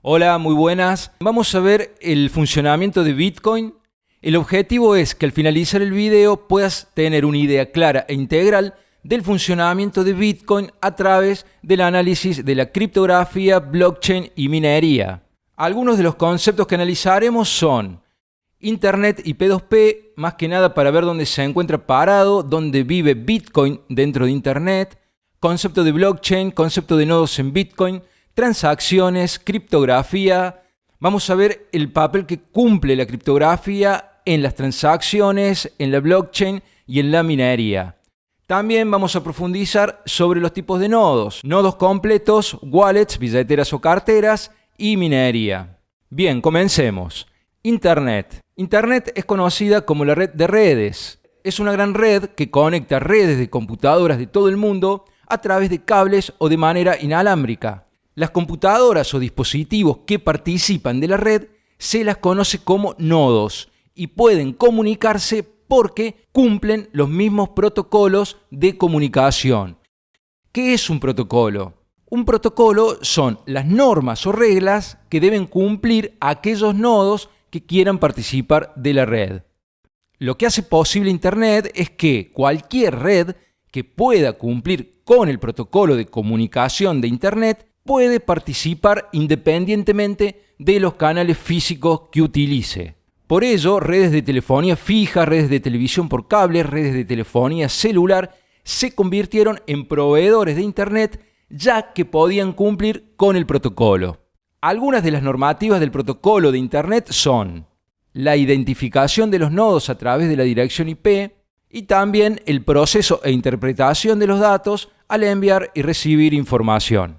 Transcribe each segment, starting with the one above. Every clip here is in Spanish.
Hola, muy buenas. Vamos a ver el funcionamiento de Bitcoin. El objetivo es que al finalizar el video puedas tener una idea clara e integral del funcionamiento de Bitcoin a través del análisis de la criptografía, blockchain y minería. Algunos de los conceptos que analizaremos son Internet y P2P, más que nada para ver dónde se encuentra parado, dónde vive Bitcoin dentro de Internet, concepto de blockchain, concepto de nodos en Bitcoin, transacciones, criptografía. Vamos a ver el papel que cumple la criptografía en las transacciones, en la blockchain y en la minería. También vamos a profundizar sobre los tipos de nodos, nodos completos, wallets, billeteras o carteras y minería. Bien, comencemos. Internet. Internet es conocida como la red de redes. Es una gran red que conecta redes de computadoras de todo el mundo a través de cables o de manera inalámbrica. Las computadoras o dispositivos que participan de la red se las conoce como nodos y pueden comunicarse porque cumplen los mismos protocolos de comunicación. ¿Qué es un protocolo? Un protocolo son las normas o reglas que deben cumplir aquellos nodos que quieran participar de la red. Lo que hace posible Internet es que cualquier red que pueda cumplir con el protocolo de comunicación de Internet puede participar independientemente de los canales físicos que utilice. Por ello, redes de telefonía fija, redes de televisión por cable, redes de telefonía celular se convirtieron en proveedores de Internet ya que podían cumplir con el protocolo. Algunas de las normativas del protocolo de Internet son la identificación de los nodos a través de la dirección IP y también el proceso e interpretación de los datos al enviar y recibir información.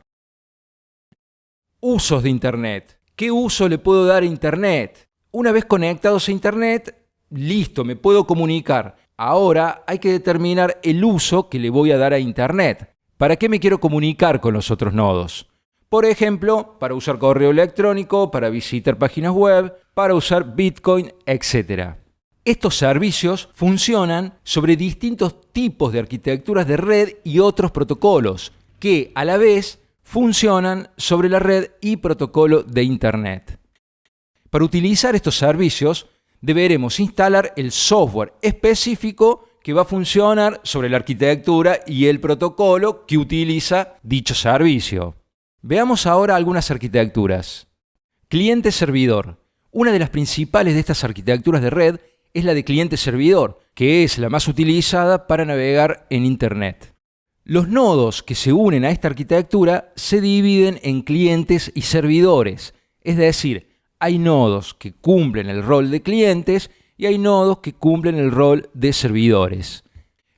Usos de Internet. ¿Qué uso le puedo dar a Internet? Una vez conectados a Internet, listo, me puedo comunicar. Ahora hay que determinar el uso que le voy a dar a Internet. ¿Para qué me quiero comunicar con los otros nodos? Por ejemplo, para usar correo electrónico, para visitar páginas web, para usar Bitcoin, etc. Estos servicios funcionan sobre distintos tipos de arquitecturas de red y otros protocolos, que a la vez funcionan sobre la red y protocolo de Internet. Para utilizar estos servicios, deberemos instalar el software específico que va a funcionar sobre la arquitectura y el protocolo que utiliza dicho servicio. Veamos ahora algunas arquitecturas. Cliente-servidor. Una de las principales de estas arquitecturas de red es la de cliente-servidor, que es la más utilizada para navegar en Internet. Los nodos que se unen a esta arquitectura se dividen en clientes y servidores, es decir, hay nodos que cumplen el rol de clientes y hay nodos que cumplen el rol de servidores.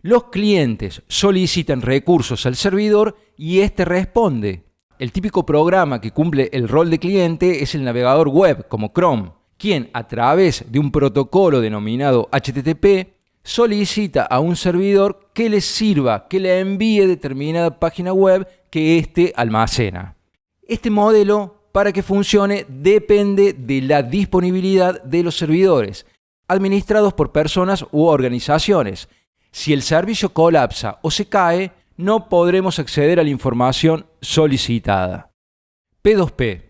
Los clientes solicitan recursos al servidor y éste responde. El típico programa que cumple el rol de cliente es el navegador web, como Chrome, quien a través de un protocolo denominado HTTP solicita a un servidor que le sirva, que le envíe determinada página web que éste almacena. Este modelo, para que funcione, depende de la disponibilidad de los servidores, administrados por personas u organizaciones. Si el servicio colapsa o se cae, no podremos acceder a la información solicitada. P2P.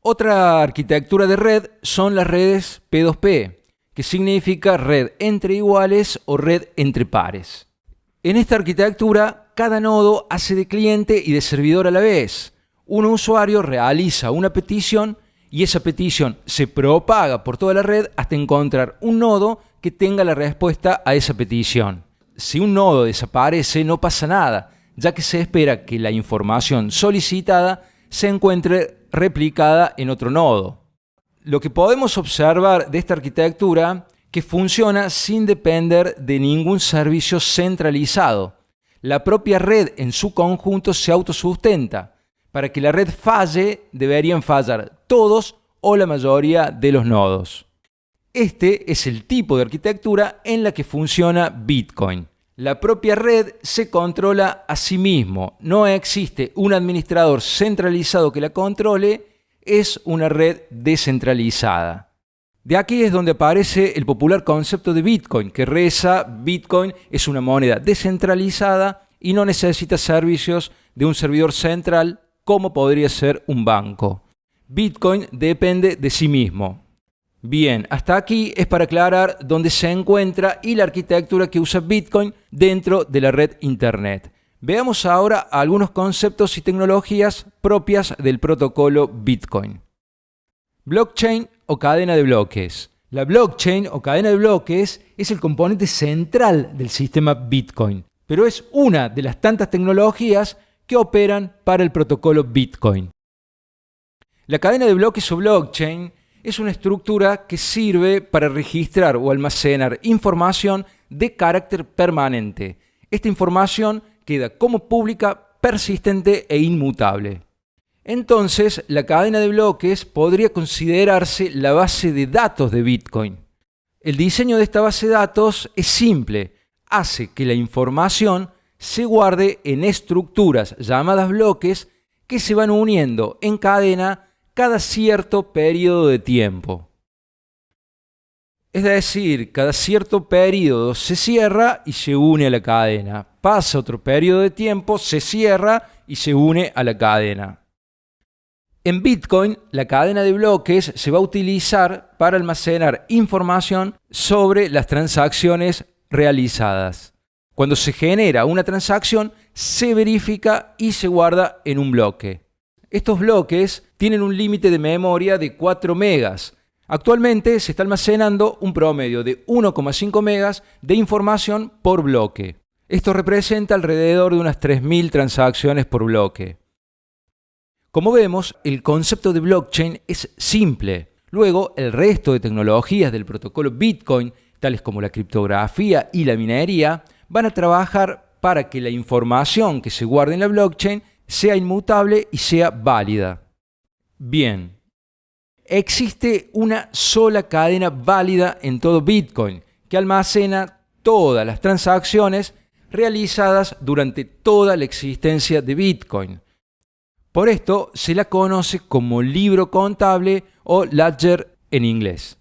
Otra arquitectura de red son las redes P2P, que significa red entre iguales o red entre pares. En esta arquitectura, cada nodo hace de cliente y de servidor a la vez. Un usuario realiza una petición y esa petición se propaga por toda la red hasta encontrar un nodo que tenga la respuesta a esa petición. Si un nodo desaparece, no pasa nada, ya que se espera que la información solicitada se encuentre replicada en otro nodo. Lo que podemos observar de esta arquitectura que funciona sin depender de ningún servicio centralizado. La propia red en su conjunto se autosustenta. Para que la red falle, deberían fallar todos o la mayoría de los nodos. Este es el tipo de arquitectura en la que funciona Bitcoin. La propia red se controla a sí mismo. No existe un administrador centralizado que la controle, es una red descentralizada. De aquí es donde aparece el popular concepto de Bitcoin, que reza: Bitcoin es una moneda descentralizada y no necesita servicios de un servidor central como podría ser un banco. Bitcoin depende de sí mismo. Bien, hasta aquí es para aclarar dónde se encuentra y la arquitectura que usa Bitcoin dentro de la red Internet. Veamos ahora algunos conceptos y tecnologías propias del protocolo Bitcoin. Blockchain o cadena de bloques. La blockchain o cadena de bloques es el componente central del sistema Bitcoin, pero es una de las tantas tecnologías que operan para el protocolo Bitcoin. La cadena de bloques o blockchain es una estructura que sirve para registrar o almacenar información de carácter permanente. Esta información queda como pública, persistente e inmutable. Entonces, la cadena de bloques podría considerarse la base de datos de Bitcoin. El diseño de esta base de datos es simple, hace que la información se guarde en estructuras llamadas bloques que se van uniendo en cadena cada cierto periodo de tiempo. Es decir, cada cierto periodo se cierra y se une a la cadena. Pasa otro periodo de tiempo, se cierra y se une a la cadena. En Bitcoin, la cadena de bloques se va a utilizar para almacenar información sobre las transacciones realizadas. Cuando se genera una transacción, se verifica y se guarda en un bloque. Estos bloques tienen un límite de memoria de 4 megas. Actualmente se está almacenando un promedio de 1,5 megas de información por bloque. Esto representa alrededor de unas 3.000 transacciones por bloque. Como vemos, el concepto de blockchain es simple. Luego, el resto de tecnologías del protocolo Bitcoin, tales como la criptografía y la minería, van a trabajar para que la información que se guarde en la blockchain sea inmutable y sea válida. Bien, existe una sola cadena válida en todo Bitcoin que almacena todas las transacciones realizadas durante toda la existencia de Bitcoin. Por esto se la conoce como libro contable o ledger en inglés.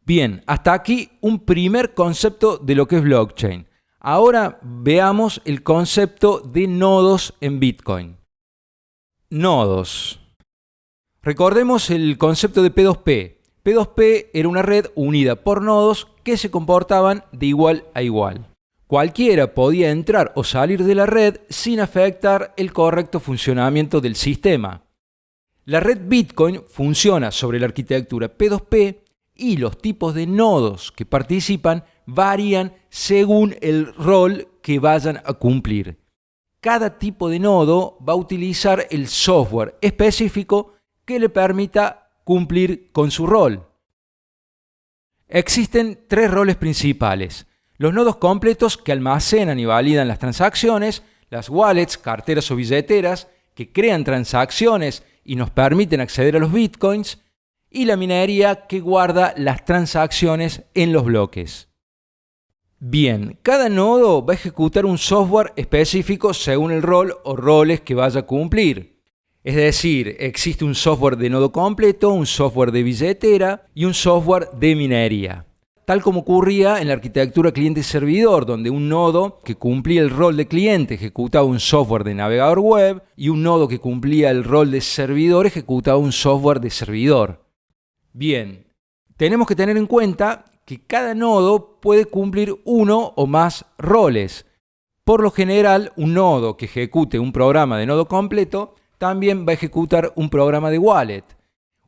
Bien, hasta aquí un primer concepto de lo que es blockchain. Ahora veamos el concepto de nodos en Bitcoin. Nodos. Recordemos el concepto de P2P. P2P era una red unida por nodos que se comportaban de igual a igual. Cualquiera podía entrar o salir de la red sin afectar el correcto funcionamiento del sistema. La red Bitcoin funciona sobre la arquitectura P2P y los tipos de nodos que participan varían según el rol que vayan a cumplir. Cada tipo de nodo va a utilizar el software específico que le permita cumplir con su rol. Existen 3 roles principales: los nodos completos que almacenan y validan las transacciones, las wallets, carteras o billeteras que crean transacciones y nos permiten acceder a los bitcoins, y la minería que guarda las transacciones en los bloques. Bien, cada nodo va a ejecutar un software específico según el rol o roles que vaya a cumplir. Es decir, existe un software de nodo completo, un software de billetera y un software de minería. Tal como ocurría en la arquitectura cliente-servidor, donde un nodo que cumplía el rol de cliente ejecutaba un software de navegador web y un nodo que cumplía el rol de servidor ejecutaba un software de servidor. Bien, tenemos que tener en cuenta que cada nodo puede cumplir uno o más roles. Por lo general, un nodo que ejecute un programa de nodo completo también va a ejecutar un programa de wallet.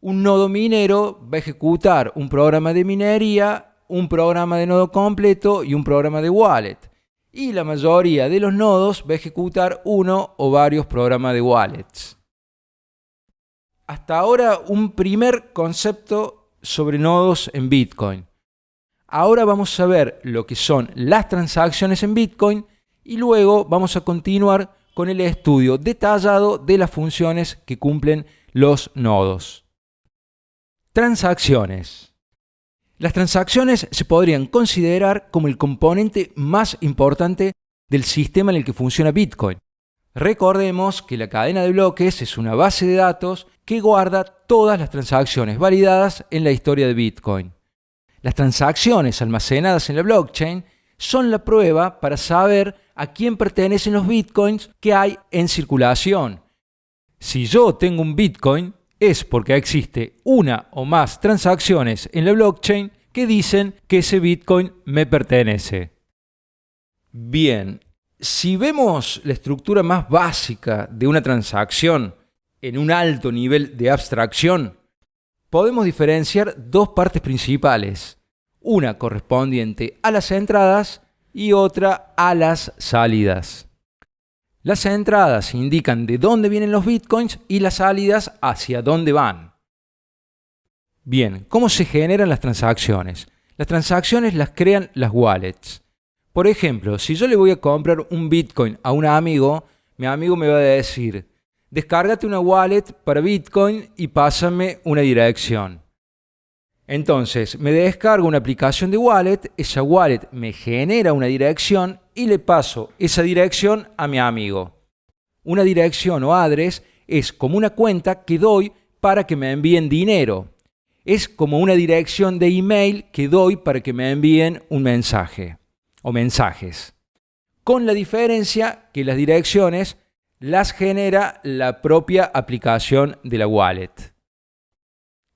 Un nodo minero va a ejecutar un programa de minería, un programa de nodo completo y un programa de wallet. Y la mayoría de los nodos va a ejecutar uno o varios programas de wallets. Hasta ahora un primer concepto sobre nodos en Bitcoin. Ahora vamos a ver lo que son las transacciones en Bitcoin y luego vamos a continuar con el estudio detallado de las funciones que cumplen los nodos. Transacciones. Las transacciones se podrían considerar como el componente más importante del sistema en el que funciona Bitcoin. Recordemos que la cadena de bloques es una base de datos que guarda todas las transacciones validadas en la historia de Bitcoin. Las transacciones almacenadas en la blockchain son la prueba para saber a quién pertenecen los bitcoins que hay en circulación. Si yo tengo un bitcoin, es porque existe una o más transacciones en la blockchain que dicen que ese Bitcoin me pertenece. Bien, si vemos la estructura más básica de una transacción en un alto nivel de abstracción, podemos diferenciar dos partes principales, una correspondiente a las entradas y otra a las salidas. Las entradas indican de dónde vienen los bitcoins y las salidas hacia dónde van. Bien, ¿cómo se generan las transacciones? Las transacciones las crean las wallets. Por ejemplo, si yo le voy a comprar un bitcoin a un amigo, mi amigo me va a decir: descárgate una wallet para bitcoin y pásame una dirección. Entonces, me descargo una aplicación de wallet, esa wallet me genera una dirección y le paso esa dirección a mi amigo. Una dirección o address es como una cuenta que doy para que me envíen dinero. Es como una dirección de email que doy para que me envíen un mensaje o mensajes. Con la diferencia que las direcciones las genera la propia aplicación de la wallet.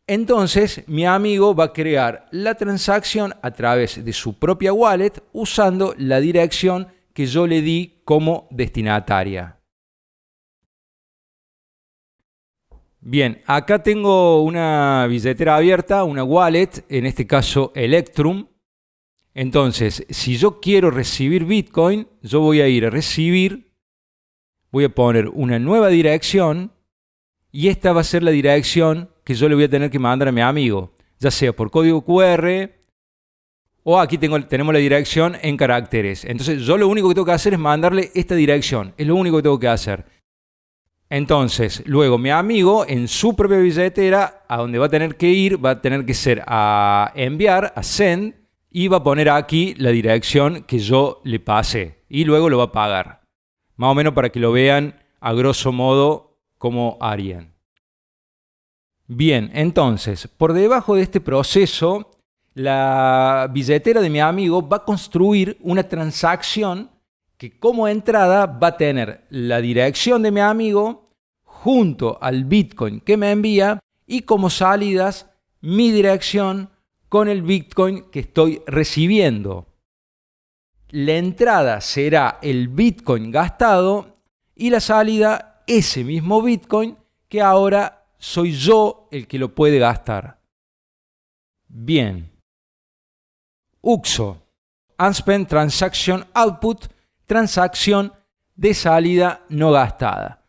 Entonces, mi amigo va a crear la transacción a través de su propia wallet usando la dirección que yo le di como destinataria. Bien, acá tengo una billetera abierta, una wallet, en este caso Electrum. Entonces, si yo quiero recibir Bitcoin, yo voy a ir a recibir, voy a poner una nueva dirección y esta va a ser la dirección que yo le voy a tener que mandar a mi amigo, ya sea por código QR o aquí tenemos la dirección en caracteres. Entonces yo lo único que tengo que hacer es mandarle esta dirección, es lo único que tengo que hacer. Entonces luego mi amigo en su propia billetera a donde va a tener que ir, va a tener que ser a enviar, a send, y va a poner aquí la dirección que yo le pasé y luego lo va a pagar. Más o menos para que lo vean a grosso modo cómo harían. Bien, entonces, por debajo de este proceso, la billetera de mi amigo va a construir una transacción que como entrada va a tener la dirección de mi amigo junto al Bitcoin que me envía y como salidas mi dirección con el Bitcoin que estoy recibiendo. La entrada será el Bitcoin gastado y la salida ese mismo Bitcoin que ahora soy yo el que lo puede gastar. Bien. UXO, Unspent Transaction Output, transacción de salida no gastada.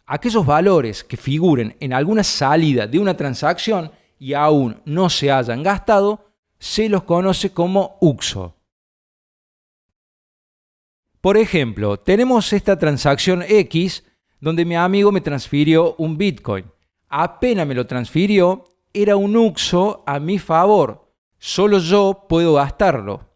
Aquellos valores que figuren en alguna salida de una transacción y aún no se hayan gastado, se los conoce como UXO. Por ejemplo, tenemos esta transacción X donde mi amigo me transfirió un Bitcoin. Apenas me lo transfirió, era un UXO a mi favor. Solo yo puedo gastarlo.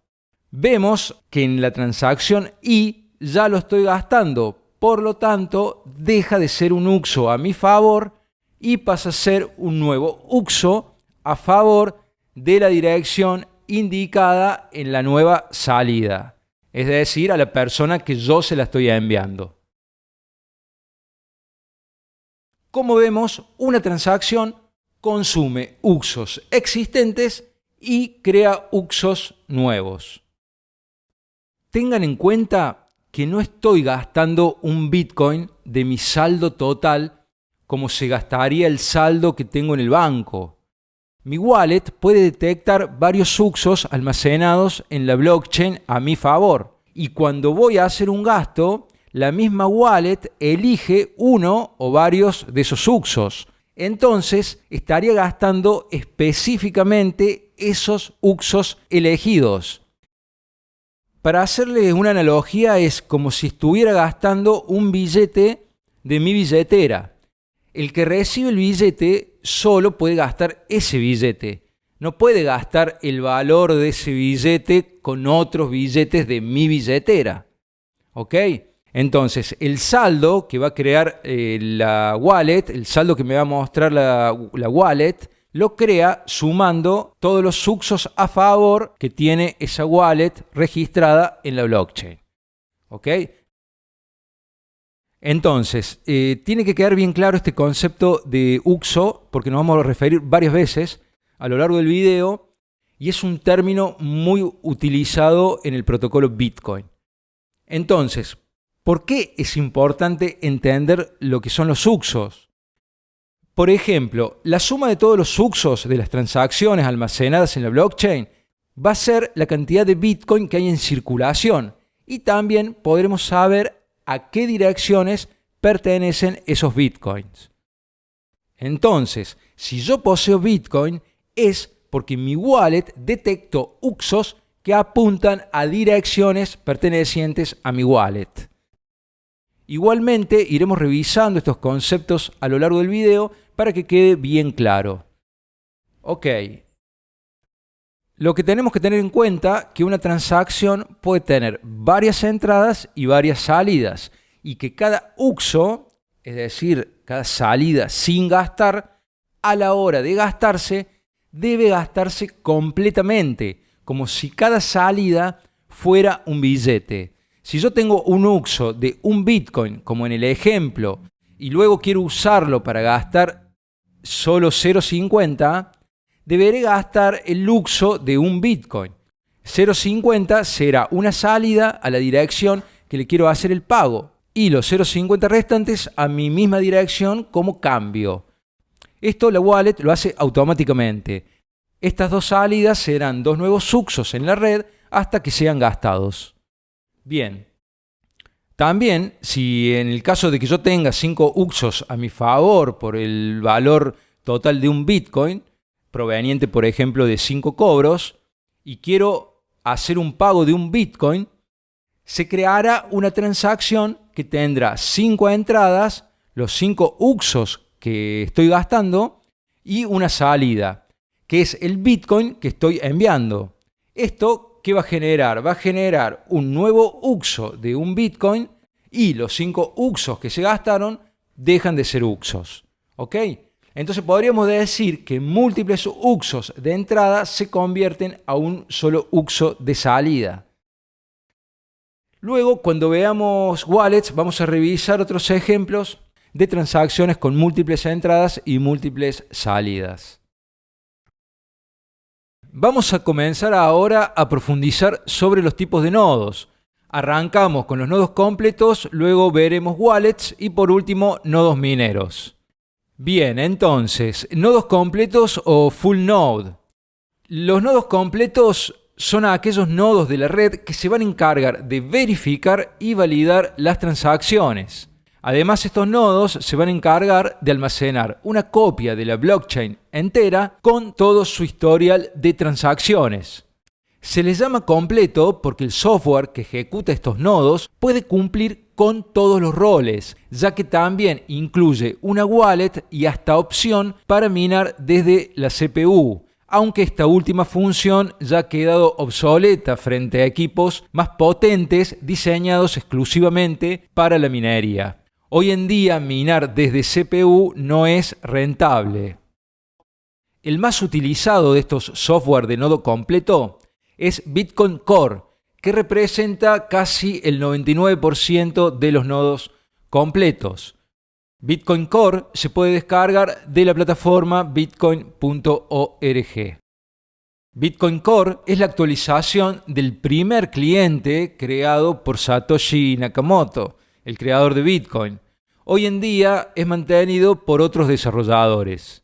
Vemos que en la transacción Y ya lo estoy gastando. Por lo tanto, deja de ser un UXO a mi favor y pasa a ser un nuevo UXO a favor de la dirección indicada en la nueva salida. Es decir, a la persona que yo se la estoy enviando. Como vemos, una transacción consume UXOs existentes y crea UXOs nuevos. Tengan en cuenta que no estoy gastando un Bitcoin de mi saldo total como se gastaría el saldo que tengo en el banco. Mi wallet puede detectar varios UXOs almacenados en la blockchain a mi favor. Y cuando voy a hacer un gasto, la misma wallet elige uno o varios de esos UXOs. Entonces, estaría gastando específicamente esos UXOs elegidos. Para hacerles una analogía, es como si estuviera gastando un billete de mi billetera. El que recibe el billete solo puede gastar ese billete. No puede gastar el valor de ese billete con otros billetes de mi billetera. ¿Ok? Entonces, el saldo que va a crear la wallet, el saldo que me va a mostrar la wallet, lo crea sumando todos los UXOs a favor que tiene esa wallet registrada en la blockchain. ¿Ok? Entonces, tiene que quedar bien claro este concepto de UXO, porque nos vamos a referir varias veces a lo largo del video, y es un término muy utilizado en el protocolo Bitcoin. Entonces, ¿por qué es importante entender lo que son los UXOs? Por ejemplo, la suma de todos los UXOs de las transacciones almacenadas en la blockchain va a ser la cantidad de Bitcoin que hay en circulación, y también podremos saber a qué direcciones pertenecen esos Bitcoins. Entonces, si yo poseo Bitcoin, es porque mi wallet detectó UXOs que apuntan a direcciones pertenecientes a mi wallet. Igualmente, iremos revisando estos conceptos a lo largo del video para que quede bien claro. Ok. Lo que tenemos que tener en cuenta es que una transacción puede tener varias entradas y varias salidas, y que cada UXO, es decir, cada salida sin gastar, a la hora de gastarse, debe gastarse completamente, como si cada salida fuera un billete. Si yo tengo un UXO de un Bitcoin, como en el ejemplo, y luego quiero usarlo para gastar solo 0,50, deberé gastar el UXO de un Bitcoin. 0,50 será una salida a la dirección que le quiero hacer el pago, y los 0,50 restantes a mi misma dirección como cambio. Esto la wallet lo hace automáticamente. Estas dos salidas serán dos nuevos UXOs en la red hasta que sean gastados. Bien. También, si en el caso de que yo tenga 5 UXOs a mi favor por el valor total de un Bitcoin, proveniente por ejemplo de 5 cobros, y quiero hacer un pago de un Bitcoin, se creará una transacción que tendrá 5 entradas, los 5 UXOs que estoy gastando y una salida, que es el Bitcoin que estoy enviando. ¿Esto qué va a generar? Va a generar un nuevo UXO de un Bitcoin, y los 5 UXOs que se gastaron dejan de ser UXOs. ¿Ok? Entonces podríamos decir que múltiples UXOs de entrada se convierten a un solo UXO de salida. Luego, cuando veamos wallets, vamos a revisar otros ejemplos de transacciones con múltiples entradas y múltiples salidas. Vamos a comenzar ahora a profundizar sobre los tipos de nodos. Arrancamos con los nodos completos, luego veremos wallets y por último nodos mineros. Bien, entonces, nodos completos o full node. Los nodos completos son aquellos nodos de la red que se van a encargar de verificar y validar las transacciones. Además, estos nodos se van a encargar de almacenar una copia de la blockchain entera con todo su historial de transacciones. Se les llama completo porque el software que ejecuta estos nodos puede cumplir con todos los roles, ya que también incluye una wallet y hasta opción para minar desde la CPU, aunque esta última función ya ha quedado obsoleta frente a equipos más potentes diseñados exclusivamente para la minería. Hoy en día minar desde CPU no es rentable. El más utilizado de estos software de nodo completo es Bitcoin Core, que representa casi el 99% de los nodos completos. Bitcoin Core se puede descargar de la plataforma bitcoin.org. Bitcoin Core es la actualización del primer cliente creado por Satoshi Nakamoto, el creador de Bitcoin. Hoy en día es mantenido por otros desarrolladores.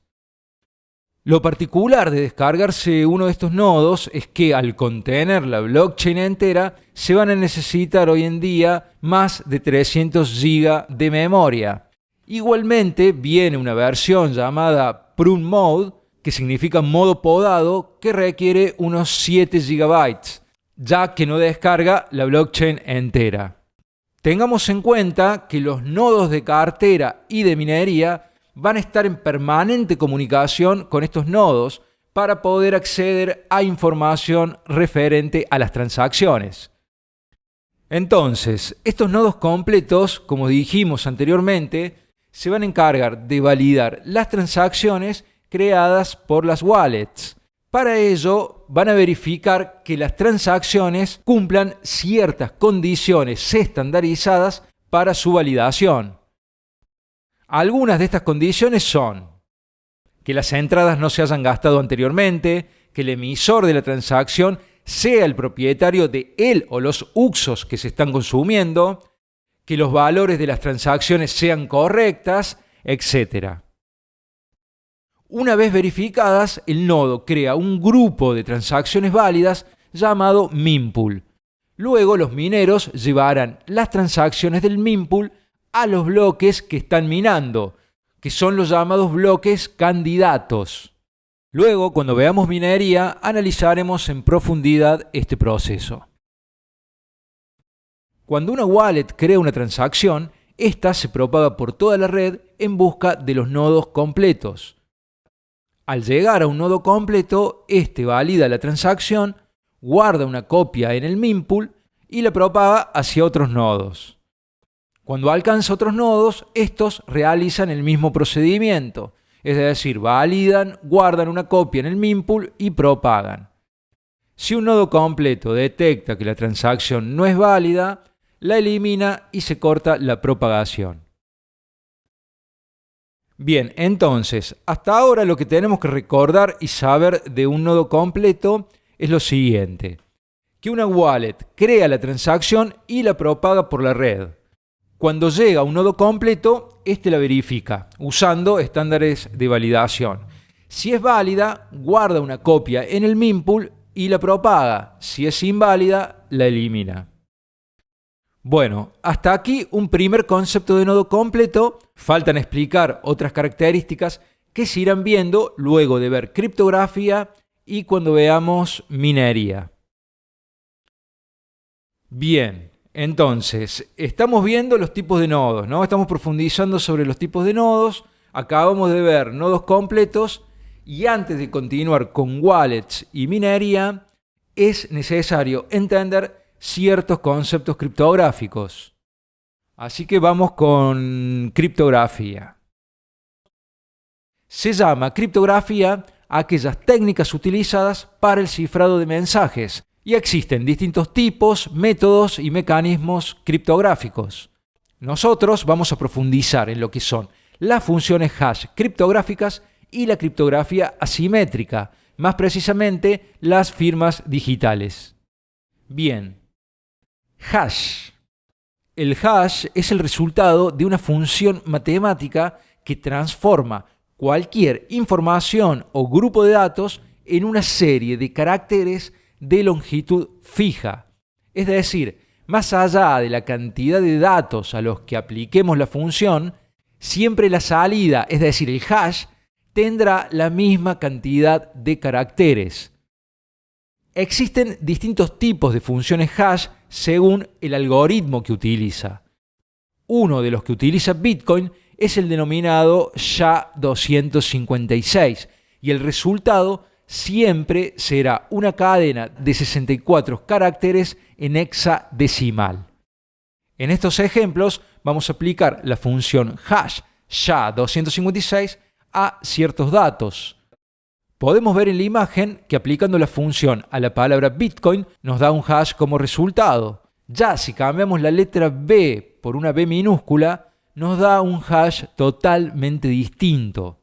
Lo particular de descargarse uno de estos nodos es que al contener la blockchain entera se van a necesitar hoy en día más de 300 GB de memoria. Igualmente viene una versión llamada Prune Mode, que significa modo podado, que requiere unos 7 GB, ya que no descarga la blockchain entera. Tengamos en cuenta que los nodos de cartera y de minería van a estar en permanente comunicación con estos nodos para poder acceder a información referente a las transacciones. Entonces, estos nodos completos, como dijimos anteriormente, se van a encargar de validar las transacciones creadas por las wallets. Para ello, van a verificar que las transacciones cumplan ciertas condiciones estandarizadas para su validación. Algunas de estas condiciones son que las entradas no se hayan gastado anteriormente, que el emisor de la transacción sea el propietario de él o los uxos que se están consumiendo, que los valores de las transacciones sean correctas, etc. Una vez verificadas, el nodo crea un grupo de transacciones válidas llamado mempool. Luego los mineros llevarán las transacciones del mempool a los bloques que están minando, que son los llamados bloques candidatos. Luego, cuando veamos minería, analizaremos en profundidad este proceso. Cuando una wallet crea una transacción, esta se propaga por toda la red en busca de los nodos completos. Al llegar a un nodo completo, este valida la transacción, guarda una copia en el mempool y la propaga hacia otros nodos. Cuando alcanza otros nodos, estos realizan el mismo procedimiento, es decir, validan, guardan una copia en el mempool y propagan. Si un nodo completo detecta que la transacción no es válida, la elimina y se corta la propagación. Bien, entonces, hasta ahora lo que tenemos que recordar y saber de un nodo completo es lo siguiente: que una wallet crea la transacción y la propaga por la red. Cuando llega a un nodo completo, este la verifica usando estándares de validación. Si es válida, guarda una copia en el mempool y la propaga. Si es inválida, la elimina. Bueno, hasta aquí un primer concepto de nodo completo. Faltan explicar otras características que se irán viendo luego de ver criptografía y cuando veamos minería. Bien. Entonces, estamos viendo los tipos de nodos, ¿no? Estamos profundizando sobre los tipos de nodos. Acabamos de ver nodos completos y antes de continuar con wallets y minería, es necesario entender ciertos conceptos criptográficos. Así que vamos con criptografía. Se llama criptografía a aquellas técnicas utilizadas para el cifrado de mensajes. Y existen distintos tipos, métodos y mecanismos criptográficos. Nosotros vamos a profundizar en lo que son las funciones hash criptográficas y la criptografía asimétrica, más precisamente las firmas digitales. Bien, hash. El hash es el resultado de una función matemática que transforma cualquier información o grupo de datos en una serie de caracteres de longitud fija. Es decir, más allá de la cantidad de datos a los que apliquemos la función, siempre la salida, es decir, el hash, tendrá la misma cantidad de caracteres. Existen distintos tipos de funciones hash según el algoritmo que utiliza. Uno de los que utiliza Bitcoin es el denominado SHA-256 y el resultado siempre será una cadena de 64 caracteres en hexadecimal. En estos ejemplos vamos a aplicar la función hash SHA-256 a ciertos datos. Podemos ver en la imagen que aplicando la función a la palabra Bitcoin nos da un hash como resultado. Ya si cambiamos la letra B por una B minúscula, nos da un hash totalmente distinto.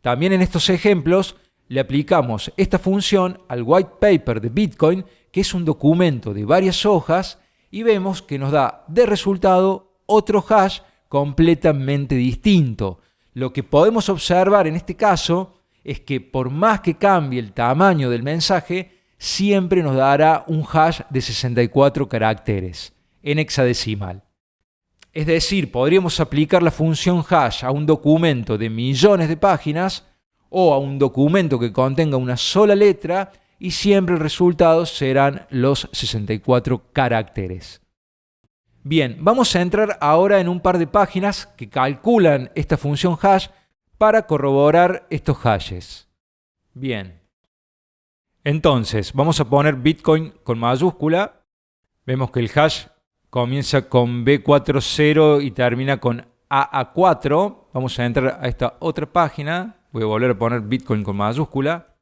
También en estos ejemplos le aplicamos esta función al white paper de Bitcoin, que es un documento de varias hojas, y vemos que nos da de resultado otro hash completamente distinto. Lo que podemos observar en este caso es que por más que cambie el tamaño del mensaje, siempre nos dará un hash de 64 caracteres en hexadecimal. Es decir, podríamos aplicar la función hash a un documento de millones de páginas o a un documento que contenga una sola letra y siempre el resultado serán los 64 caracteres. Bien, vamos a entrar ahora en un par de páginas que calculan esta función hash para corroborar estos hashes. Bien, entonces vamos a poner Bitcoin con mayúscula. Vemos que el hash comienza con B40 y termina con AA4. Vamos a entrar a esta otra página. Voy a volver a poner Bitcoin con mayúscula.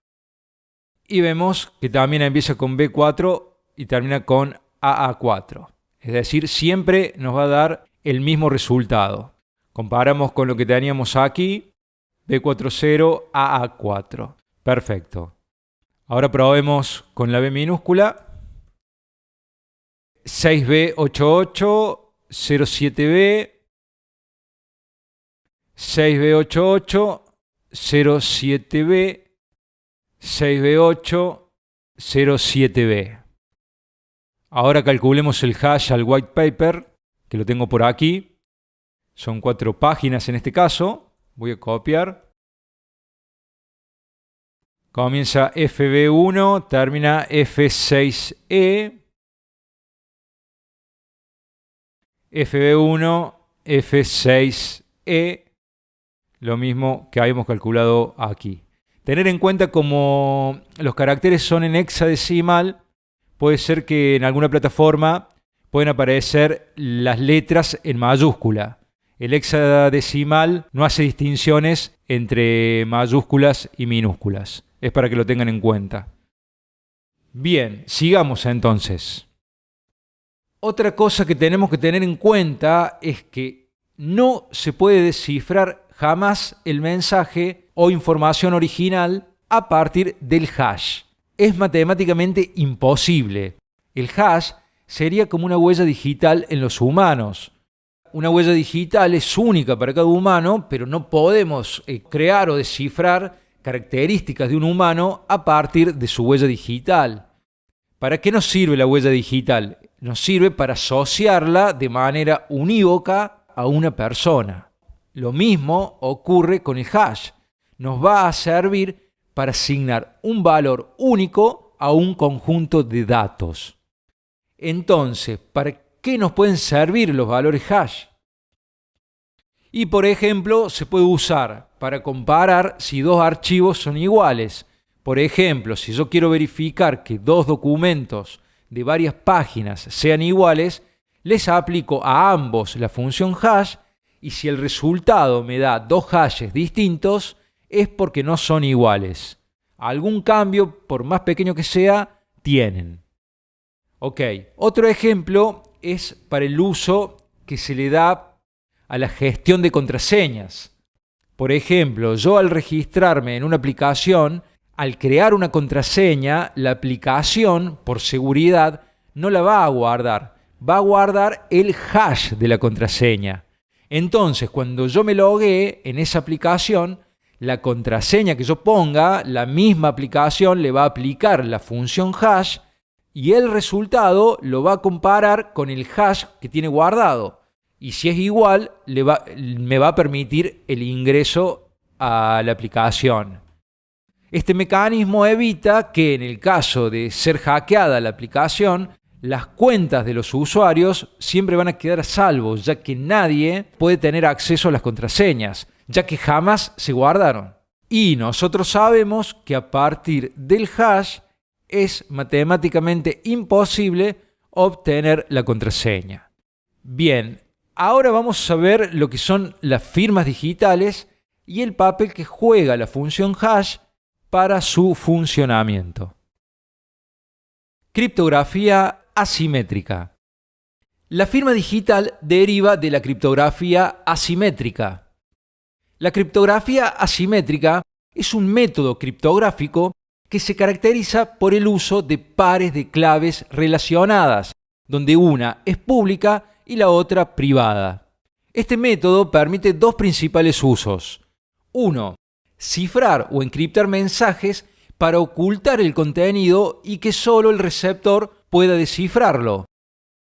Y vemos que también empieza con B4 y termina con AA4. Es decir, siempre nos va a dar el mismo resultado. Comparamos con lo que teníamos aquí, B40 AA4. Perfecto. Ahora probemos con la B minúscula. 6B88, 07B, 6B88, 07B, 6B8, 07B. Ahora calculemos el hash al white paper, que lo tengo por aquí. Son 4 páginas en este caso. Voy a copiar. Comienza FB1, termina F6E. FB1, F6E, lo mismo que habíamos calculado aquí. Tener en cuenta como los caracteres son en hexadecimal, puede ser que en alguna plataforma pueden aparecer las letras en mayúscula. El hexadecimal no hace distinciones entre mayúsculas y minúsculas. Es para que lo tengan en cuenta. Bien, sigamos entonces. Otra cosa que tenemos que tener en cuenta es que no se puede descifrar jamás el mensaje o información original a partir del hash. Es matemáticamente imposible. El hash sería como una huella digital en los humanos. Una huella digital es única para cada humano, pero no podemos crear o descifrar características de un humano a partir de su huella digital. ¿Para qué nos sirve la huella digital? Nos sirve para asociarla de manera unívoca a una persona. Lo mismo ocurre con el hash. Nos va a servir para asignar un valor único a un conjunto de datos. Entonces, ¿para qué nos pueden servir los valores hash? Y por ejemplo, se puede usar para comparar si dos archivos son iguales. Por ejemplo, si yo quiero verificar que dos documentos de varias páginas sean iguales, les aplico a ambos la función hash y si el resultado me da dos hashes distintos es porque no son iguales. Algún cambio, por más pequeño que sea, tienen. Ok, otro ejemplo es para el uso que se le da a la gestión de contraseñas. Por ejemplo, yo al registrarme en una aplicación, al crear una contraseña, la aplicación, por seguridad, no la va a guardar. Va a guardar el hash de la contraseña. Entonces, cuando yo me loguee en esa aplicación, la contraseña que yo ponga, la misma aplicación le va a aplicar la función hash y el resultado lo va a comparar con el hash que tiene guardado. Y si es igual, me va a permitir el ingreso a la aplicación. Este mecanismo evita que en el caso de ser hackeada la aplicación, las cuentas de los usuarios siempre van a quedar a salvo, ya que nadie puede tener acceso a las contraseñas, ya que jamás se guardaron. Y nosotros sabemos que a partir del hash es matemáticamente imposible obtener la contraseña. Bien, ahora vamos a ver lo que son las firmas digitales y el papel que juega la función hash para su funcionamiento. Criptografía asimétrica. La firma digital deriva de la criptografía asimétrica. La criptografía asimétrica es un método criptográfico que se caracteriza por el uso de pares de claves relacionadas, donde una es pública y la otra privada. Este método permite dos principales usos. 1. Cifrar o encriptar mensajes para ocultar el contenido y que solo el receptor pueda descifrarlo.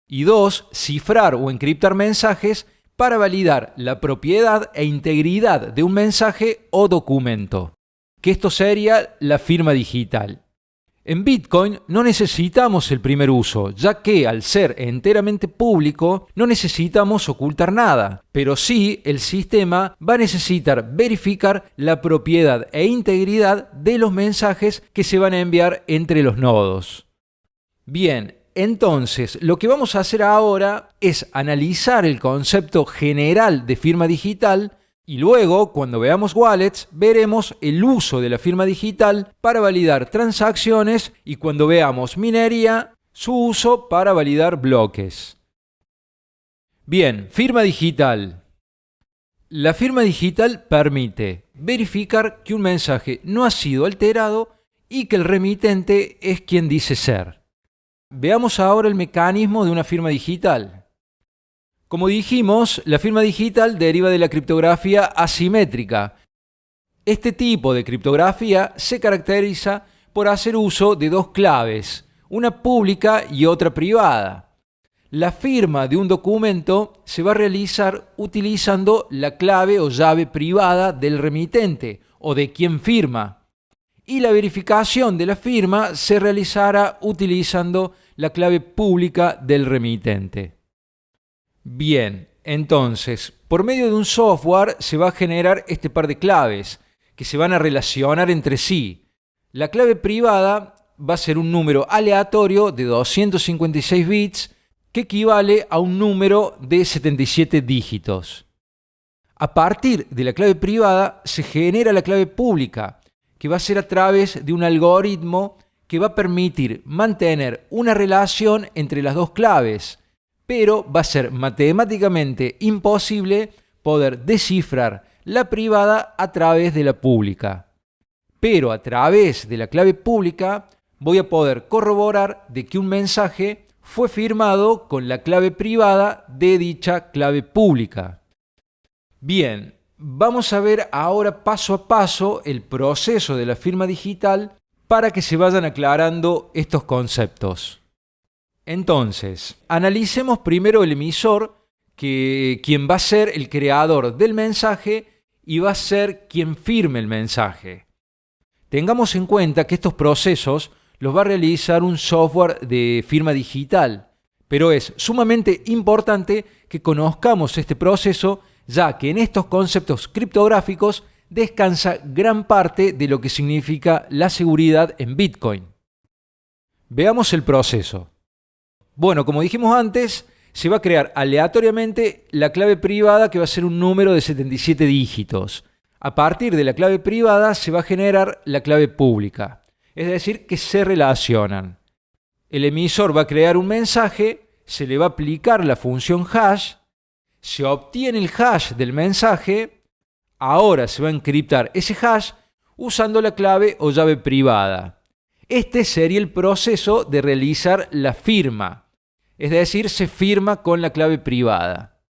Y 2. Cifrar o encriptar mensajes para validar la propiedad e integridad de un mensaje o documento, que esto sería la firma digital. En Bitcoin no necesitamos el primer uso, ya que al ser enteramente público no necesitamos ocultar nada, pero sí el sistema va a necesitar verificar la propiedad e integridad de los mensajes que se van a enviar entre los nodos. Bien, entonces lo que vamos a hacer ahora es analizar el concepto general de firma digital y luego, cuando veamos wallets, veremos el uso de la firma digital para validar transacciones y cuando veamos minería, su uso para validar bloques. Bien, firma digital. La firma digital permite verificar que un mensaje no ha sido alterado y que el remitente es quien dice ser. Veamos ahora el mecanismo de una firma digital. Como dijimos, la firma digital deriva de la criptografía asimétrica. Este tipo de criptografía se caracteriza por hacer uso de dos claves, una pública y otra privada. La firma de un documento se va a realizar utilizando la clave o llave privada del remitente o de quien firma. Y la verificación de la firma se realizará utilizando la clave pública del remitente. Bien, entonces, por medio de un software se va a generar este par de claves que se van a relacionar entre sí. La clave privada va a ser un número aleatorio de 256 bits que equivale a un número de 77 dígitos. A partir de la clave privada se genera la clave pública, que va a ser a través de un algoritmo que va a permitir mantener una relación entre las dos claves, pero va a ser matemáticamente imposible poder descifrar la privada a través de la pública. Pero a través de la clave pública voy a poder corroborar de que un mensaje fue firmado con la clave privada de dicha clave pública. Bien, vamos a ver ahora paso a paso el proceso de la firma digital para que se vayan aclarando estos conceptos. Entonces, analicemos primero el emisor, quien va a ser el creador del mensaje y va a ser quien firme el mensaje. Tengamos en cuenta que estos procesos los va a realizar un software de firma digital, pero es sumamente importante que conozcamos este proceso, ya que en estos conceptos criptográficos descansa gran parte de lo que significa la seguridad en Bitcoin. Veamos el proceso. Bueno, como dijimos antes, se va a crear aleatoriamente la clave privada, que va a ser un número de 77 dígitos. A partir de la clave privada se va a generar la clave pública, es decir, que se relacionan. El emisor va a crear un mensaje, se le va a aplicar la función hash, se obtiene el hash del mensaje, ahora se va a encriptar ese hash usando la clave o llave privada. Este sería el proceso de realizar la firma, es decir, se firma con la clave privada.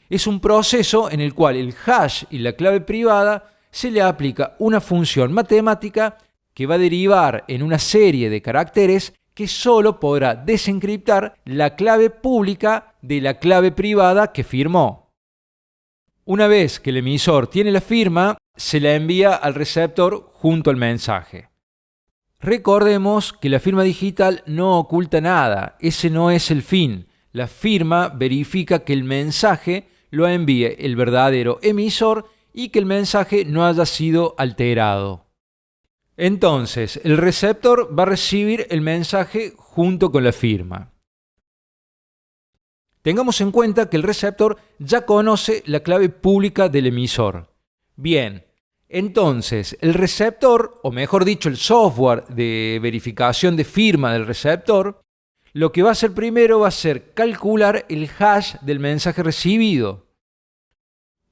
Es un proceso en el cual el hash y la clave privada se le aplica una función matemática que va a derivar en una serie de caracteres que solo podrá desencriptar la clave pública de la clave privada que firmó. Una vez que el emisor tiene la firma, se la envía al receptor junto al mensaje. Recordemos que la firma digital no oculta nada, ese no es el fin. La firma verifica que el mensaje lo envíe el verdadero emisor y que el mensaje no haya sido alterado. Entonces, el receptor va a recibir el mensaje junto con la firma. Tengamos en cuenta que el receptor ya conoce la clave pública del emisor. Bien, entonces el receptor, o mejor dicho, el software de verificación de firma del receptor, lo que va a hacer primero va a ser calcular el hash del mensaje recibido.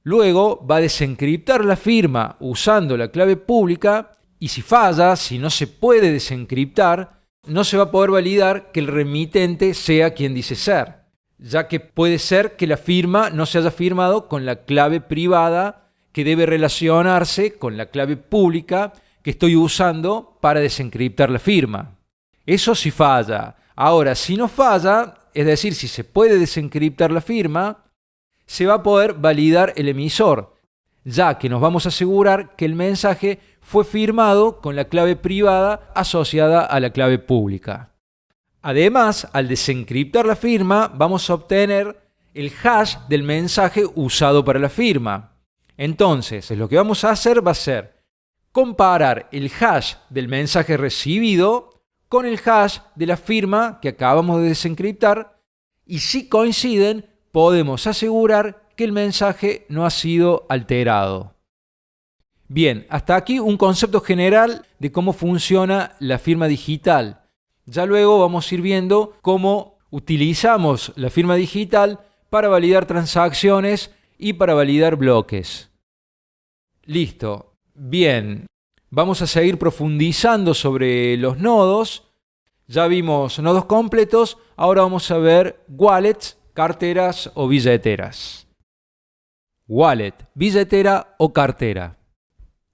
Luego va a desencriptar la firma usando la clave pública. Y si falla, si no se puede desencriptar, no se va a poder validar que el remitente sea quien dice ser, ya que puede ser que la firma no se haya firmado con la clave privada que debe relacionarse con la clave pública que estoy usando para desencriptar la firma. Eso sí falla. Ahora, si no falla, es decir, si se puede desencriptar la firma, se va a poder validar el emisor, ya que nos vamos a asegurar que el mensaje fue firmado con la clave privada asociada a la clave pública. Además, al desencriptar la firma, vamos a obtener el hash del mensaje usado para la firma. Entonces, lo que vamos a hacer va a ser comparar el hash del mensaje recibido con el hash de la firma que acabamos de desencriptar, y si coinciden, podemos asegurar que el mensaje no ha sido alterado. Bien, hasta aquí un concepto general de cómo funciona la firma digital. Ya luego vamos a ir viendo cómo utilizamos la firma digital para validar transacciones y para validar bloques. Listo. Bien. Vamos a seguir profundizando sobre los nodos. Ya vimos nodos completos, ahora vamos a ver wallets, carteras o billeteras. Wallet, billetera o cartera.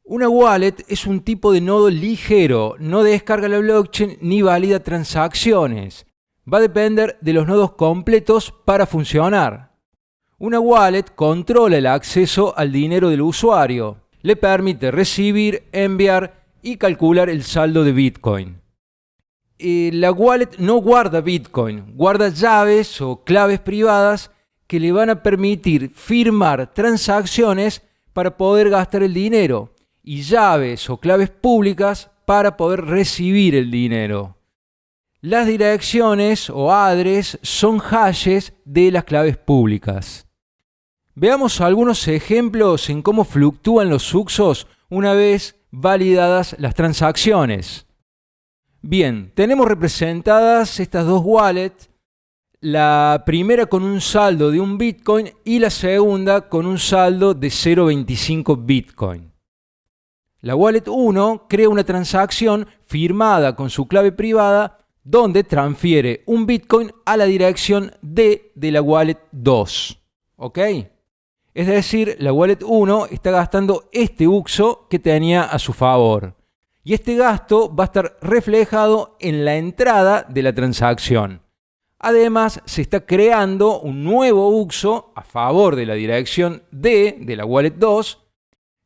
Una wallet es un tipo de nodo ligero, no descarga la blockchain ni valida transacciones. Va a depender de los nodos completos para funcionar. Una wallet controla el acceso al dinero del usuario. Le permite recibir, enviar y calcular el saldo de Bitcoin. La wallet no guarda Bitcoin, guarda llaves o claves privadas que le van a permitir firmar transacciones para poder gastar el dinero y llaves o claves públicas para poder recibir el dinero. Las direcciones o address son hashes de las claves públicas. Veamos algunos ejemplos en cómo fluctúan los uxos una vez validadas las transacciones. Bien, tenemos representadas estas dos wallets, la primera con un saldo de 1 Bitcoin y la segunda con un saldo de 0,25 Bitcoin. La wallet 1 crea una transacción firmada con su clave privada donde transfiere 1 Bitcoin a la dirección D de la wallet 2. ¿Ok? Es decir, la wallet 1 está gastando este uxo que tenía a su favor. Y este gasto va a estar reflejado en la entrada de la transacción. Además, se está creando un nuevo uxo a favor de la dirección D de la wallet 2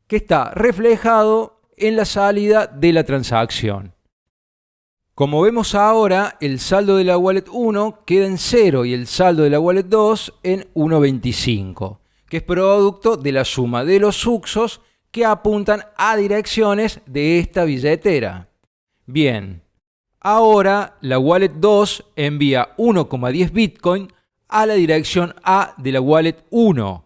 que está reflejado en la salida de la transacción. Como vemos ahora, el saldo de la wallet 1 queda en 0 y el saldo de la wallet 2 en 1,25, que es producto de la suma de los uxos que apuntan a direcciones de esta billetera. Bien, ahora la wallet 2 envía 1,10 Bitcoin a la dirección A de la wallet 1.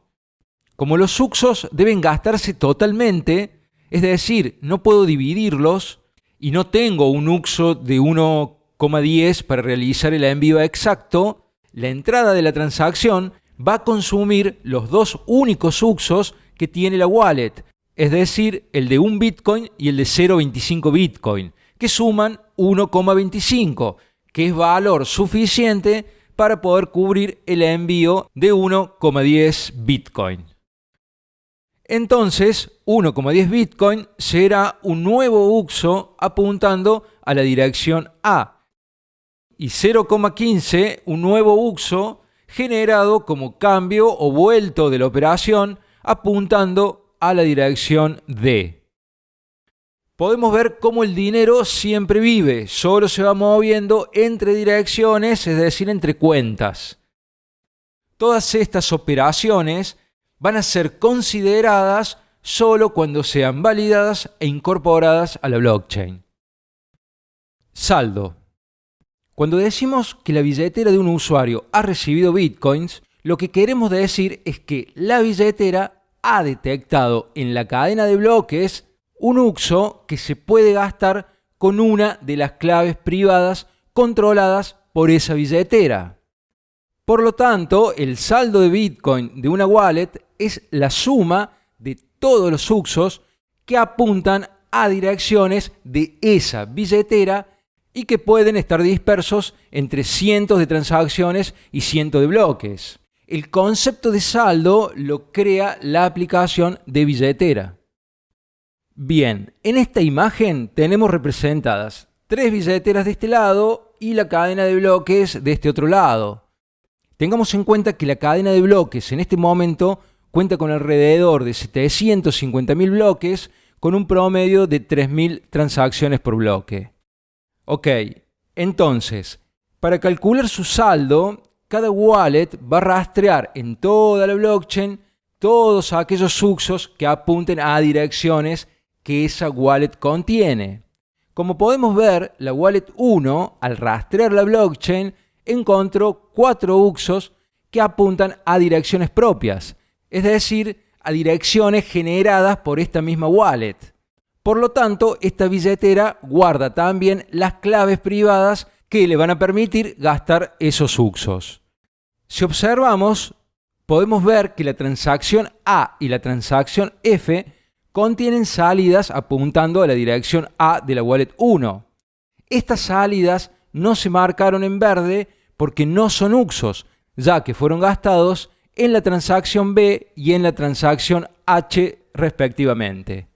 Como los uxos deben gastarse totalmente, es decir, no puedo dividirlos y no tengo un uxo de 1,10 para realizar el envío exacto, la entrada de la transacción va a consumir los dos únicos uxos que tiene la wallet, es decir, el de 1 Bitcoin y el de 0,25 Bitcoin, que suman 1,25, que es valor suficiente para poder cubrir el envío de 1,10 Bitcoin. Entonces, 1,10 Bitcoin será un nuevo uxo apuntando a la dirección A y 0,15 un nuevo uxo generado como cambio o vuelto de la operación apuntando a la dirección D. Podemos ver cómo el dinero siempre vive, solo se va moviendo entre direcciones, es decir, entre cuentas. Todas estas operaciones van a ser consideradas solo cuando sean validadas e incorporadas a la blockchain. Saldo. Cuando decimos que la billetera de un usuario ha recibido bitcoins, lo que queremos decir es que la billetera ha detectado en la cadena de bloques un uxo que se puede gastar con una de las claves privadas controladas por esa billetera. Por lo tanto, el saldo de Bitcoin de una wallet es la suma de todos los uxos que apuntan a direcciones de esa billetera y que pueden estar dispersos entre cientos de transacciones y cientos de bloques. El concepto de saldo lo crea la aplicación de billetera. Bien, en esta imagen tenemos representadas 3 billeteras de este lado y la cadena de bloques de este otro lado. Tengamos en cuenta que la cadena de bloques en este momento cuenta con alrededor de 750.000 bloques con un promedio de 3.000 transacciones por bloque. Ok, entonces, para calcular su saldo, cada wallet va a rastrear en toda la blockchain todos aquellos uxos que apunten a direcciones que esa wallet contiene. Como podemos ver, la wallet 1, al rastrear la blockchain, encontró 4 uxos que apuntan a direcciones propias, es decir, a direcciones generadas por esta misma wallet. Por lo tanto, esta billetera guarda también las claves privadas que le van a permitir gastar esos uxos. Si observamos, podemos ver que la transacción A y la transacción F contienen salidas apuntando a la dirección A de la wallet 1. Estas salidas no se marcaron en verde porque no son UXOs, ya que fueron gastados en la transacción B y en la transacción H respectivamente.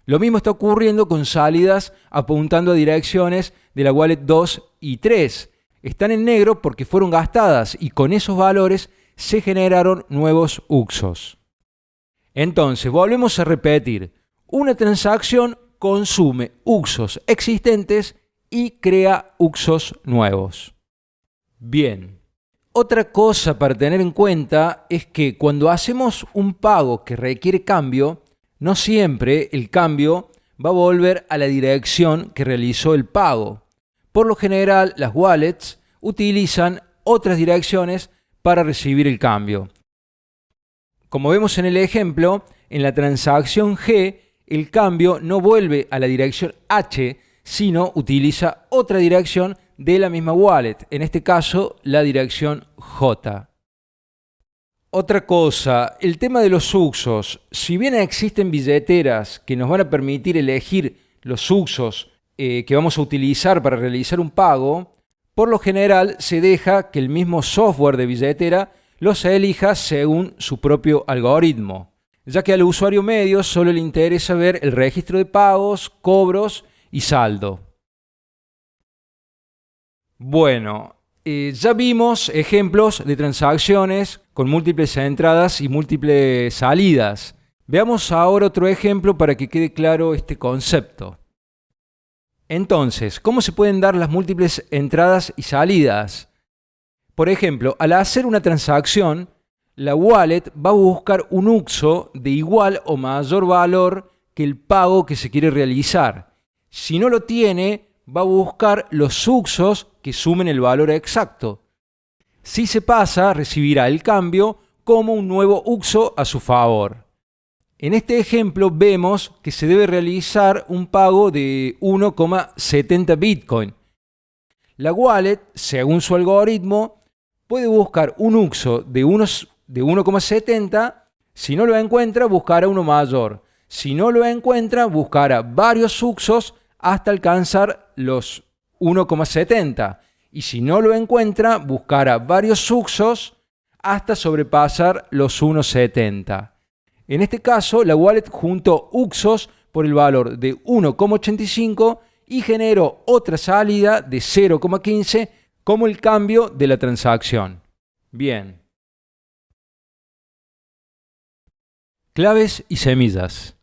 Lo mismo está ocurriendo con salidas apuntando a direcciones de la wallet 2 y 3. Están en negro porque fueron gastadas y con esos valores se generaron nuevos UXOs. Entonces, volvemos a repetir. Una transacción consume UXOs existentes y crea UXOs nuevos. Bien. Otra cosa para tener en cuenta es que cuando hacemos un pago que requiere cambio, no siempre el cambio va a volver a la dirección que realizó el pago. Por lo general, las wallets utilizan otras direcciones para recibir el cambio. Como vemos en el ejemplo, en la transacción G, el cambio no vuelve a la dirección H, sino utiliza otra dirección de la misma wallet, en este caso la dirección J. Otra cosa, el tema de los UXOs. Si bien existen billeteras que nos van a permitir elegir los UXOs que vamos a utilizar para realizar un pago, por lo general se deja que el mismo software de billetera los elija según su propio algoritmo, ya que al usuario medio solo le interesa ver el registro de pagos, cobros y saldo. Bueno, ya vimos ejemplos de transacciones con múltiples entradas y múltiples salidas. Veamos ahora otro ejemplo para que quede claro este concepto. Entonces, ¿cómo se pueden dar las múltiples entradas y salidas? Por ejemplo, al hacer una transacción, la wallet va a buscar un UXO de igual o mayor valor que el pago que se quiere realizar. Si no lo tiene, va a buscar los UXOs que sumen el valor exacto. Si se pasa, recibirá el cambio como un nuevo UXO a su favor. En este ejemplo vemos que se debe realizar un pago de 1,70 Bitcoin. La wallet, según su algoritmo, puede buscar un UXO de 1,70. Si no lo encuentra, buscará uno mayor. Si no lo encuentra, buscará varios UXOs hasta alcanzar los 1,70. Y si no lo encuentra, buscará varios UXOs hasta sobrepasar los 1,70. En este caso, la wallet juntó UXOs por el valor de 1,85 y generó otra salida de 0,15 como el cambio de la transacción. Bien. Claves y semillas.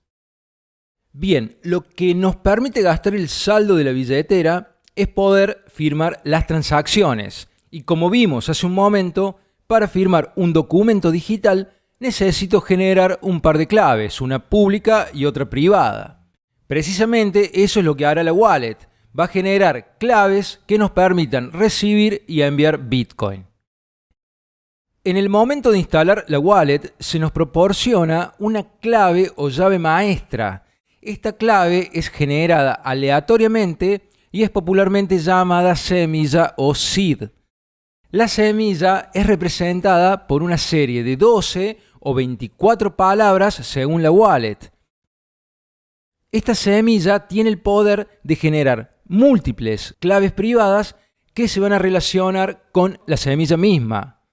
Bien, lo que nos permite gastar el saldo de la billetera es poder firmar las transacciones. Y como vimos hace un momento, para firmar un documento digital necesito generar un par de claves, una pública y otra privada. Precisamente eso es lo que hará la wallet. Va a generar claves que nos permitan recibir y enviar Bitcoin. En el momento de instalar la wallet se nos proporciona una clave o llave maestra. Esta clave es generada aleatoriamente y es popularmente llamada semilla o seed. La semilla es representada por una serie de 12 o 24 palabras según la wallet. Esta semilla tiene el poder de generar múltiples claves privadas que se van a relacionar con la semilla misma.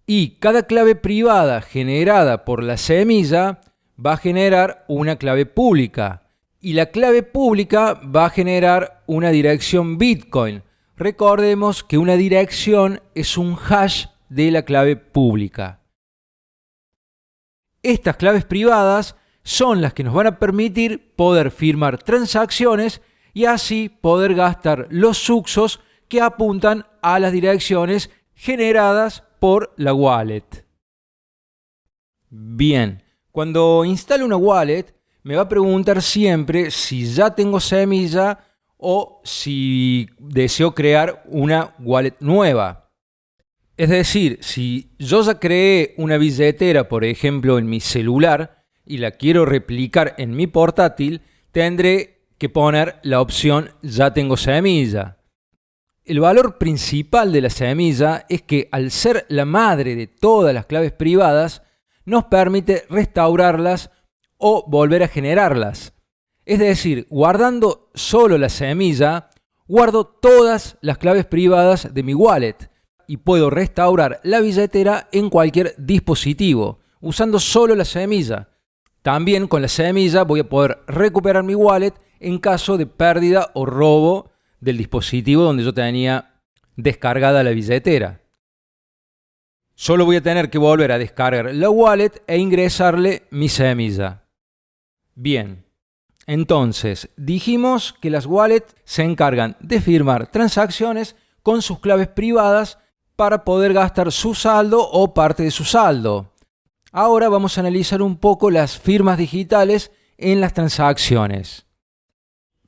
Y cada clave privada generada por la semilla va a generar una clave pública. Y la clave pública va a generar una dirección Bitcoin. Recordemos que una dirección es un hash de la clave pública. Estas claves privadas son las que nos van a permitir poder firmar transacciones y así poder gastar los UXOs que apuntan a las direcciones generadas por la wallet. Bien, cuando instale una wallet me va a preguntar siempre si ya tengo semilla o si deseo crear una wallet nueva. Es decir, si yo ya creé una billetera, por ejemplo, en mi celular y la quiero replicar en mi portátil, tendré que poner la opción ya tengo semilla. El valor principal de la semilla es que, al ser la madre de todas las claves privadas, nos permite restaurarlas o volver a generarlas. Es decir, guardando solo la semilla, guardo todas las claves privadas de mi wallet y puedo restaurar la billetera en cualquier dispositivo, usando solo la semilla. También con la semilla voy a poder recuperar mi wallet en caso de pérdida o robo del dispositivo donde yo tenía descargada la billetera. Solo voy a tener que volver a descargar la wallet e ingresarle mi semilla. Bien, entonces dijimos que las wallets se encargan de firmar transacciones con sus claves privadas para poder gastar su saldo o parte de su saldo. Ahora vamos a analizar un poco las firmas digitales en las transacciones.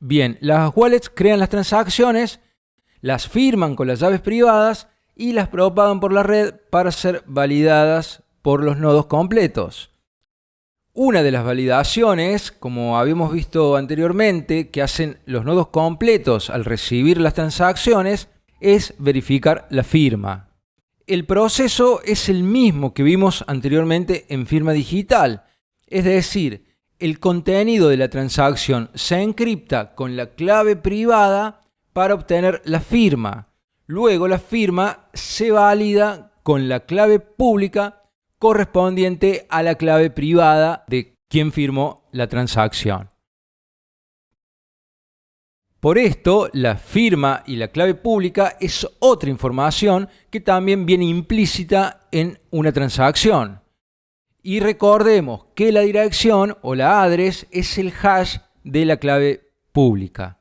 Bien, las wallets crean las transacciones, las firman con las llaves privadas y las propagan por la red para ser validadas por los nodos completos. Una de las validaciones, como habíamos visto anteriormente, que hacen los nodos completos al recibir las transacciones, es verificar la firma. El proceso es el mismo que vimos anteriormente en firma digital, es decir, el contenido de la transacción se encripta con la clave privada para obtener la firma. Luego la firma se valida con la clave pública correspondiente a la clave privada de quien firmó la transacción. Por esto, la firma y la clave pública es otra información que también viene implícita en una transacción. Y recordemos que la dirección o la address es el hash de la clave pública.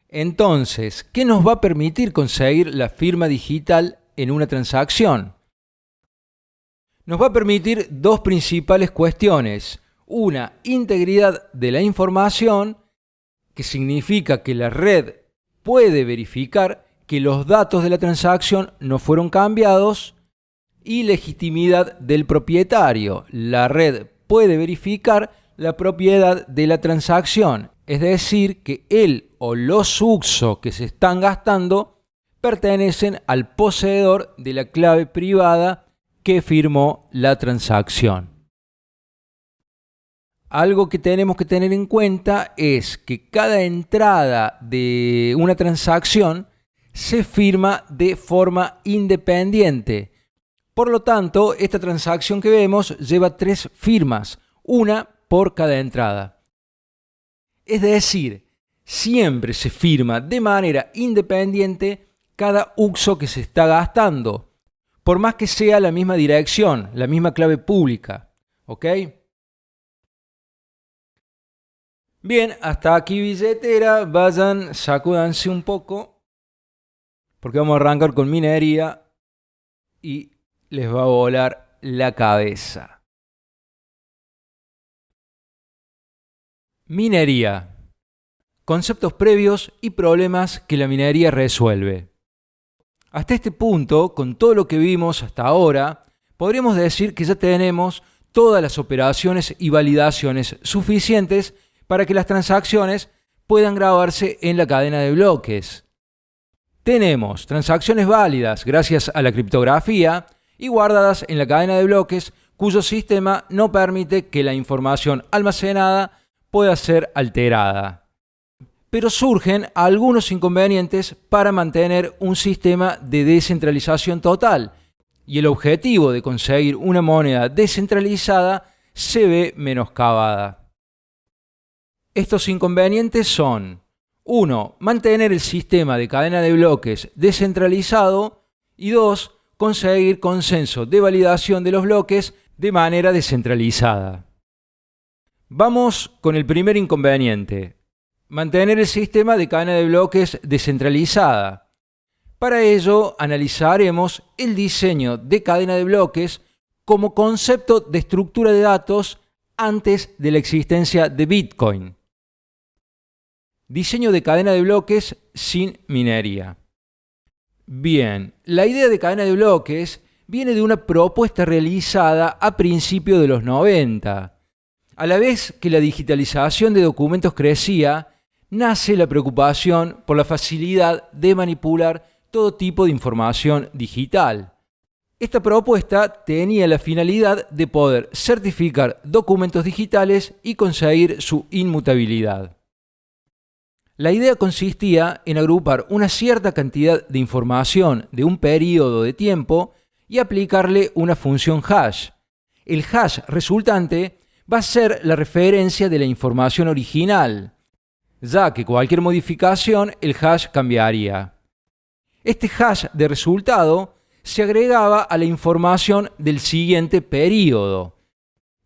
Entonces, ¿qué nos va a permitir conseguir la firma digital en una transacción? Nos va a permitir dos principales cuestiones. Una, integridad de la información, que significa que la red puede verificar que los datos de la transacción no fueron cambiados, y legitimidad del propietario. La red puede verificar la propiedad de la transacción, es decir, que él o los UXO que se están gastando pertenecen al poseedor de la clave privada que firmó la transacción. Algo que tenemos que tener en cuenta es que cada entrada de una transacción se firma de forma independiente. Por lo tanto, esta transacción que vemos lleva 3 firmas, una por cada entrada. Es decir, siempre se firma de manera independiente cada UXO que se está gastando, por más que sea la misma dirección, la misma clave pública. ¿Ok? Bien, hasta aquí billetera. Vayan, sacúdanse un poco, porque vamos a arrancar con minería y les va a volar la cabeza. Minería. Conceptos previos y problemas que la minería resuelve. Hasta este punto, con todo lo que vimos hasta ahora, podríamos decir que ya tenemos todas las operaciones y validaciones suficientes para que las transacciones puedan grabarse en la cadena de bloques. Tenemos transacciones válidas gracias a la criptografía y guardadas en la cadena de bloques cuyo sistema no permite que la información almacenada pueda ser alterada. Pero surgen algunos inconvenientes para mantener un sistema de descentralización total, y el objetivo de conseguir una moneda descentralizada se ve menoscabada. Estos inconvenientes son: 1. Mantener el sistema de cadena de bloques descentralizado, y 2. Conseguir consenso de validación de los bloques de manera descentralizada. Vamos con el primer inconveniente: mantener el sistema de cadena de bloques descentralizada. Para ello, analizaremos el diseño de cadena de bloques como concepto de estructura de datos antes de la existencia de Bitcoin. Diseño de cadena de bloques sin minería. Bien, la idea de cadena de bloques viene de una propuesta realizada a principios de los 90. A la vez que la digitalización de documentos crecía, nace la preocupación por la facilidad de manipular todo tipo de información digital. Esta propuesta tenía la finalidad de poder certificar documentos digitales y conseguir su inmutabilidad. La idea consistía en agrupar una cierta cantidad de información de un periodo de tiempo y aplicarle una función hash. El hash resultante va a ser la referencia de la información original, ya que cualquier modificación el hash cambiaría. Este hash de resultado se agregaba a la información del siguiente período.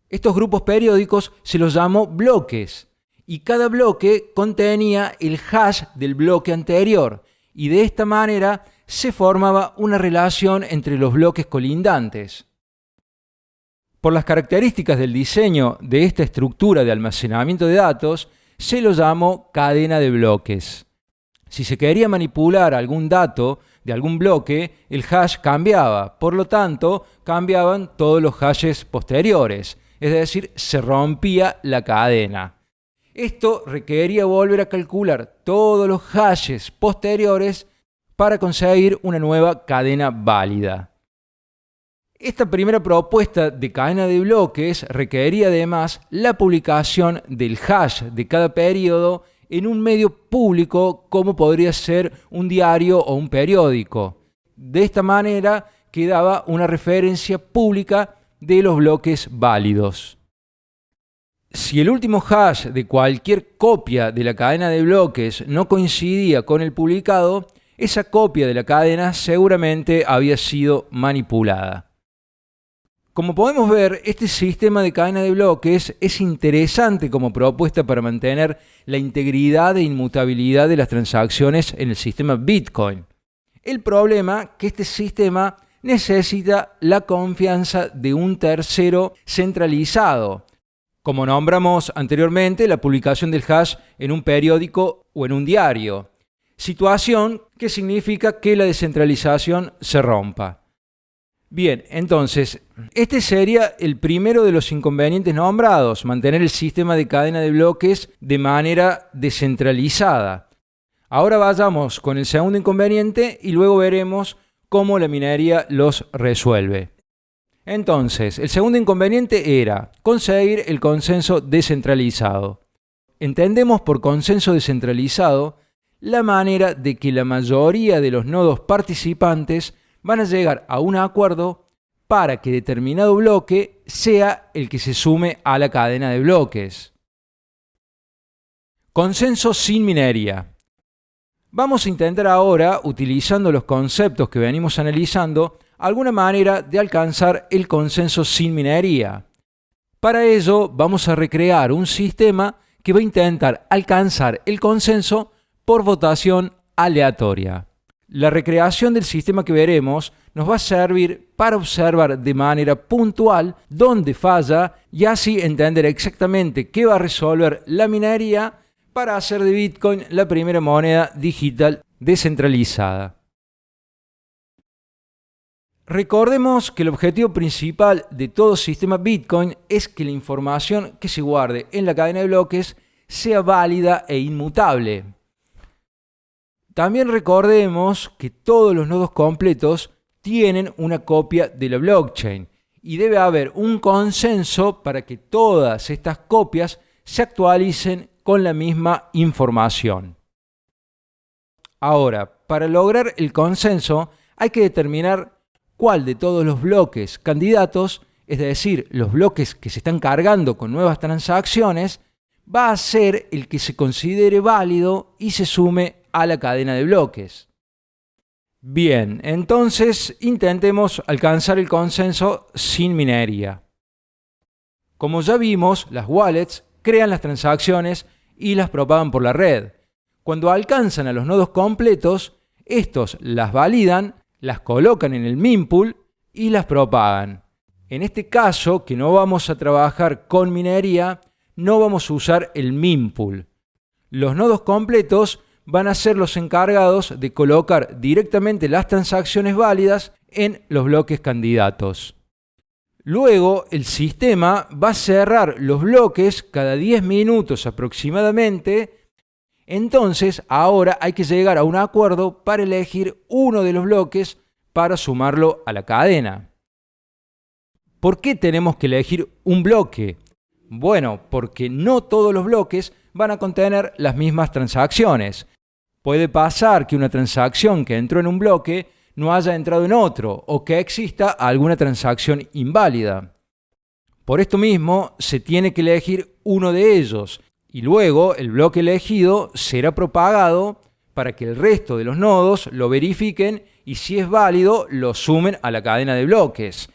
Estos grupos periódicos se los llamó bloques y cada bloque contenía el hash del bloque anterior y de esta manera se formaba una relación entre los bloques colindantes. Por las características del diseño de esta estructura de almacenamiento de datos, se lo llamó cadena de bloques. Si se quería manipular algún dato de algún bloque, el hash cambiaba, por lo tanto, cambiaban todos los hashes posteriores, es decir, se rompía la cadena. Esto requería volver a calcular todos los hashes posteriores para conseguir una nueva cadena válida. Esta primera propuesta de cadena de bloques requería además la publicación del hash de cada periodo en un medio público como podría ser un diario o un periódico. De esta manera quedaba una referencia pública de los bloques válidos. Si el último hash de cualquier copia de la cadena de bloques no coincidía con el publicado, esa copia de la cadena seguramente había sido manipulada. Como podemos ver, este sistema de cadena de bloques es interesante como propuesta para mantener la integridad e inmutabilidad de las transacciones en el sistema Bitcoin. El problema es que este sistema necesita la confianza de un tercero centralizado, como nombramos anteriormente la publicación del hash en un periódico o en un diario, situación que significa que la descentralización se rompa. Bien, entonces, este sería el primero de los inconvenientes nombrados, mantener el sistema de cadena de bloques de manera descentralizada. Ahora vayamos con el segundo inconveniente y luego veremos cómo la minería los resuelve. Entonces, el segundo inconveniente era conseguir el consenso descentralizado. Entendemos por consenso descentralizado la manera de que la mayoría de los nodos participantes van a llegar a un acuerdo para que determinado bloque sea el que se sume a la cadena de bloques. Consenso sin minería. Vamos a intentar ahora, utilizando los conceptos que venimos analizando, alguna manera de alcanzar el consenso sin minería. Para ello, vamos a recrear un sistema que va a intentar alcanzar el consenso por votación aleatoria. La recreación del sistema que veremos nos va a servir para observar de manera puntual dónde falla y así entender exactamente qué va a resolver la minería para hacer de Bitcoin la primera moneda digital descentralizada. Recordemos que el objetivo principal de todo sistema Bitcoin es que la información que se guarde en la cadena de bloques sea válida e inmutable. También recordemos que todos los nodos completos tienen una copia de la blockchain y debe haber un consenso para que todas estas copias se actualicen con la misma información. Ahora, para lograr el consenso hay que determinar cuál de todos los bloques candidatos, es decir, los bloques que se están cargando con nuevas transacciones, va a ser el que se considere válido y se sume a la cadena de bloques. Bien, entonces intentemos alcanzar el consenso sin minería. Como ya vimos, las wallets crean las transacciones y las propagan por la red. Cuando alcanzan a los nodos completos, estos las validan, las colocan en el mempool y las propagan. En este caso, que no vamos a trabajar con minería, no vamos a usar el mempool. Los nodos completos van a ser los encargados de colocar directamente las transacciones válidas en los bloques candidatos. Luego, el sistema va a cerrar los bloques cada 10 minutos aproximadamente Entonces, ahora hay que llegar a un acuerdo para elegir uno de los bloques para sumarlo a la cadena. ¿Por qué tenemos que elegir un bloque? Bueno, porque no todos los bloques van a contener las mismas transacciones. Puede pasar que una transacción que entró en un bloque no haya entrado en otro, o que exista alguna transacción inválida. Por esto mismo, se tiene que elegir uno de ellos, y luego el bloque elegido será propagado para que el resto de los nodos lo verifiquen y, si es válido, lo sumen a la cadena de bloques.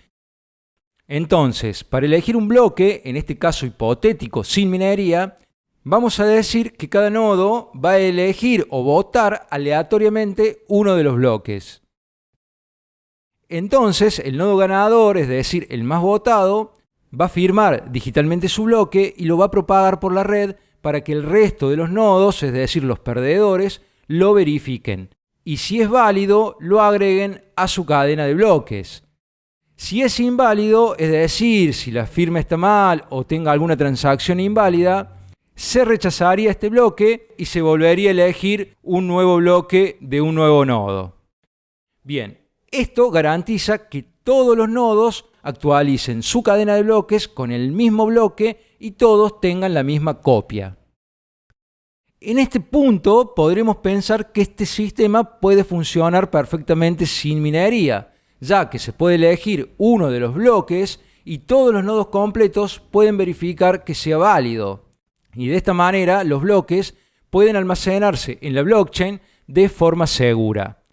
Entonces, para elegir un bloque, en este caso hipotético sin minería, vamos a decir que cada nodo va a elegir o votar aleatoriamente uno de los bloques. Entonces, el nodo ganador, es decir, el más votado, va a firmar digitalmente su bloque y lo va a propagar por la red para que el resto de los nodos, es decir, los perdedores, lo verifiquen. Y si es válido, lo agreguen a su cadena de bloques. Si es inválido, es decir, si la firma está mal o tenga alguna transacción inválida, se rechazaría este bloque y se volvería a elegir un nuevo bloque de un nuevo nodo. Bien, esto garantiza que todos los nodos actualicen su cadena de bloques con el mismo bloque y todos tengan la misma copia. En este punto podremos pensar que este sistema puede funcionar perfectamente sin minería, ya que se puede elegir uno de los bloques y todos los nodos completos pueden verificar que sea válido. Y de esta manera los bloques pueden almacenarse en la blockchain de forma segura.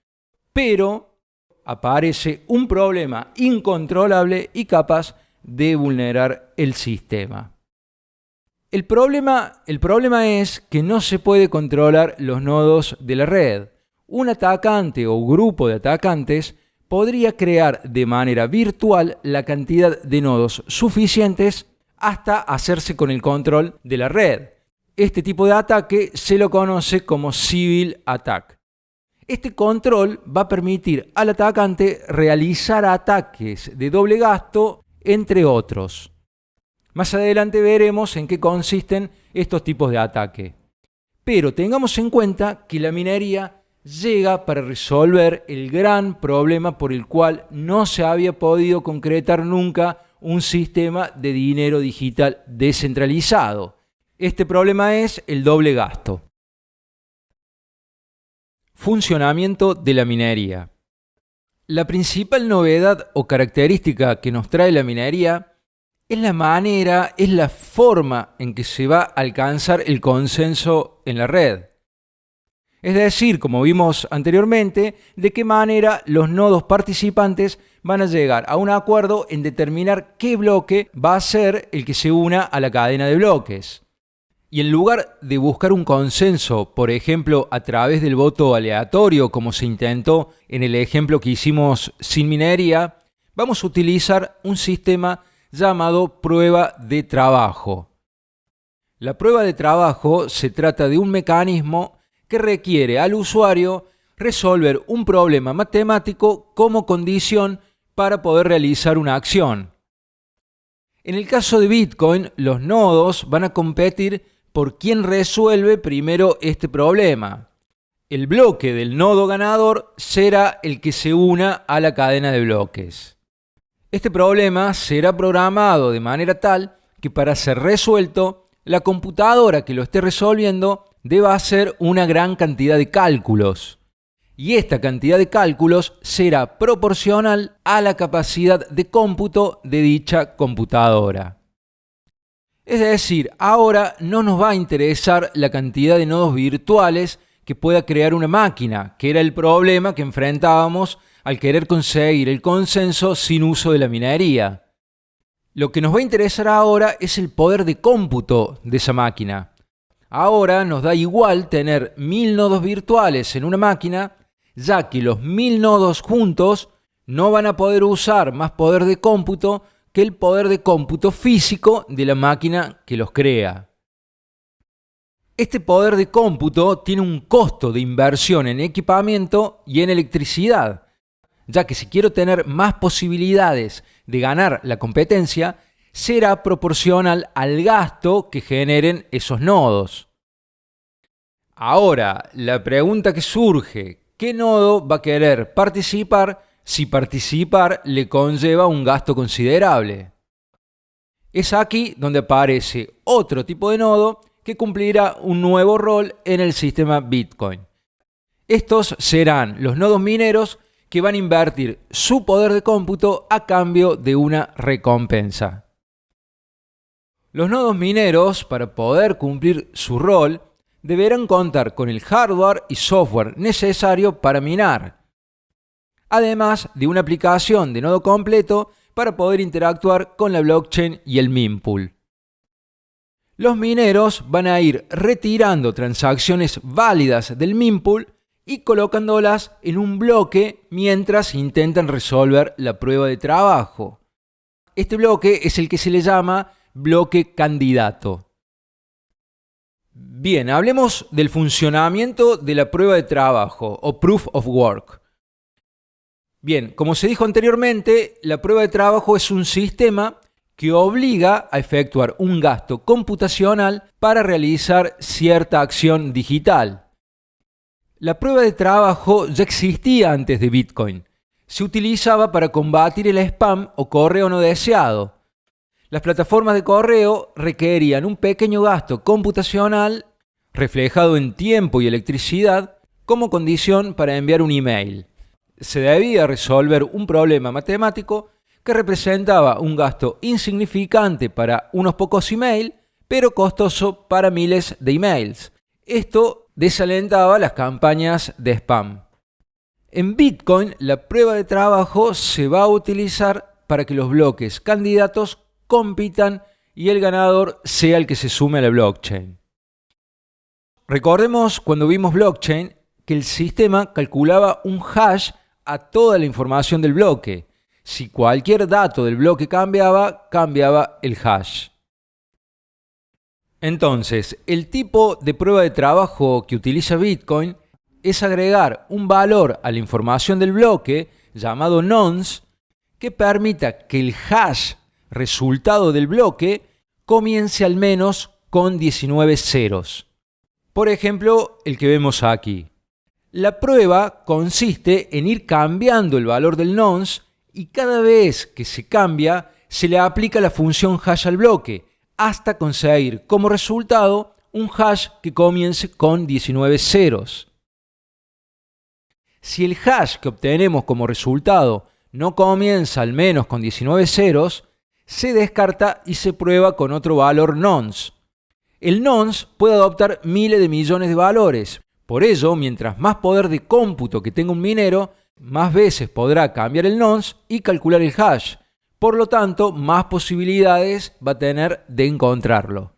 Pero aparece un problema incontrolable y capaz de vulnerar el sistema. El problema es que no se puede controlar los nodos de la red. Un atacante o grupo de atacantes podría crear de manera virtual la cantidad de nodos suficientes hasta hacerse con el control de la red. Este tipo de ataque se lo conoce como Civil Attack. Este control va a permitir al atacante realizar ataques de doble gasto, entre otros. Más adelante veremos en qué consisten estos tipos de ataque. Pero tengamos en cuenta que la minería llega para resolver el gran problema por el cual no se había podido concretar nunca un sistema de dinero digital descentralizado. Este problema es el doble gasto. Funcionamiento de la minería. La principal novedad o característica que nos trae la minería es la forma en que se va a alcanzar el consenso en la red. Es decir, como vimos anteriormente, de qué manera los nodos participantes van a llegar a un acuerdo en determinar qué bloque va a ser el que se una a la cadena de bloques. Y en lugar de buscar un consenso, por ejemplo, a través del voto aleatorio, como se intentó en el ejemplo que hicimos sin minería, vamos a utilizar un sistema llamado prueba de trabajo. La prueba de trabajo se trata de un mecanismo que requiere al usuario resolver un problema matemático como condición para poder realizar una acción. En el caso de Bitcoin, los nodos van a competir por quién resuelve primero este problema. El bloque del nodo ganador será el que se una a la cadena de bloques. Este problema será programado de manera tal que para ser resuelto, la computadora que lo esté resolviendo deba hacer una gran cantidad de cálculos. Y esta cantidad de cálculos será proporcional a la capacidad de cómputo de dicha computadora. Es decir, ahora no nos va a interesar la cantidad de nodos virtuales que pueda crear una máquina, que era el problema que enfrentábamos al querer conseguir el consenso sin uso de la minería. Lo que nos va a interesar ahora es el poder de cómputo de esa máquina. Ahora nos da igual tener 1000 nodos virtuales en una máquina, ya que los 1000 nodos juntos no van a poder usar más poder de cómputo que el poder de cómputo físico de la máquina que los crea. Este poder de cómputo tiene un costo de inversión en equipamiento y en electricidad, ya que si quiero tener más posibilidades de ganar la competencia, será proporcional al gasto que generen esos nodos. Ahora, la pregunta que surge, ¿qué nodo va a querer participar si participar le conlleva un gasto considerable? Es aquí donde aparece otro tipo de nodo que cumplirá un nuevo rol en el sistema Bitcoin. Estos serán los nodos mineros que van a invertir su poder de cómputo a cambio de una recompensa. Los nodos mineros, para poder cumplir su rol, deberán contar con el hardware y software necesario para minar, además de una aplicación de nodo completo para poder interactuar con la blockchain y el mempool. Los mineros van a ir retirando transacciones válidas del mempool y colocándolas en un bloque mientras intentan resolver la prueba de trabajo. Este bloque es el que se le llama bloque candidato. Bien, hablemos del funcionamiento de la prueba de trabajo o Proof of Work. Bien, como se dijo anteriormente, la prueba de trabajo es un sistema que obliga a efectuar un gasto computacional para realizar cierta acción digital. La prueba de trabajo ya existía antes de Bitcoin. Se utilizaba para combatir el spam o correo no deseado. Las plataformas de correo requerían un pequeño gasto computacional reflejado en tiempo y electricidad como condición para enviar un email. Se debía resolver un problema matemático que representaba un gasto insignificante para unos pocos emails, pero costoso para miles de emails. Esto desalentaba las campañas de spam. En Bitcoin, la prueba de trabajo se va a utilizar para que los bloques candidatos compitan y el ganador sea el que se sume a la blockchain. Recordemos cuando vimos blockchain que el sistema calculaba un hash a toda la información del bloque. Si cualquier dato del bloque cambiaba, cambiaba el hash. Entonces, el tipo de prueba de trabajo que utiliza Bitcoin es agregar un valor a la información del bloque llamado nonce que permita que el hash resultado del bloque comience al menos con 19 ceros. Por ejemplo, el que vemos aquí. La prueba consiste en ir cambiando el valor del nonce y cada vez que se cambia se le aplica la función hash al bloque hasta conseguir como resultado un hash que comience con 19 ceros. Si el hash que obtenemos como resultado no comienza al menos con 19 ceros, se descarta y se prueba con otro valor nonce. El nonce puede adoptar miles de millones de valores. Por ello, mientras más poder de cómputo que tenga un minero, más veces podrá cambiar el nonce y calcular el hash. Por lo tanto, más posibilidades va a tener de encontrarlo.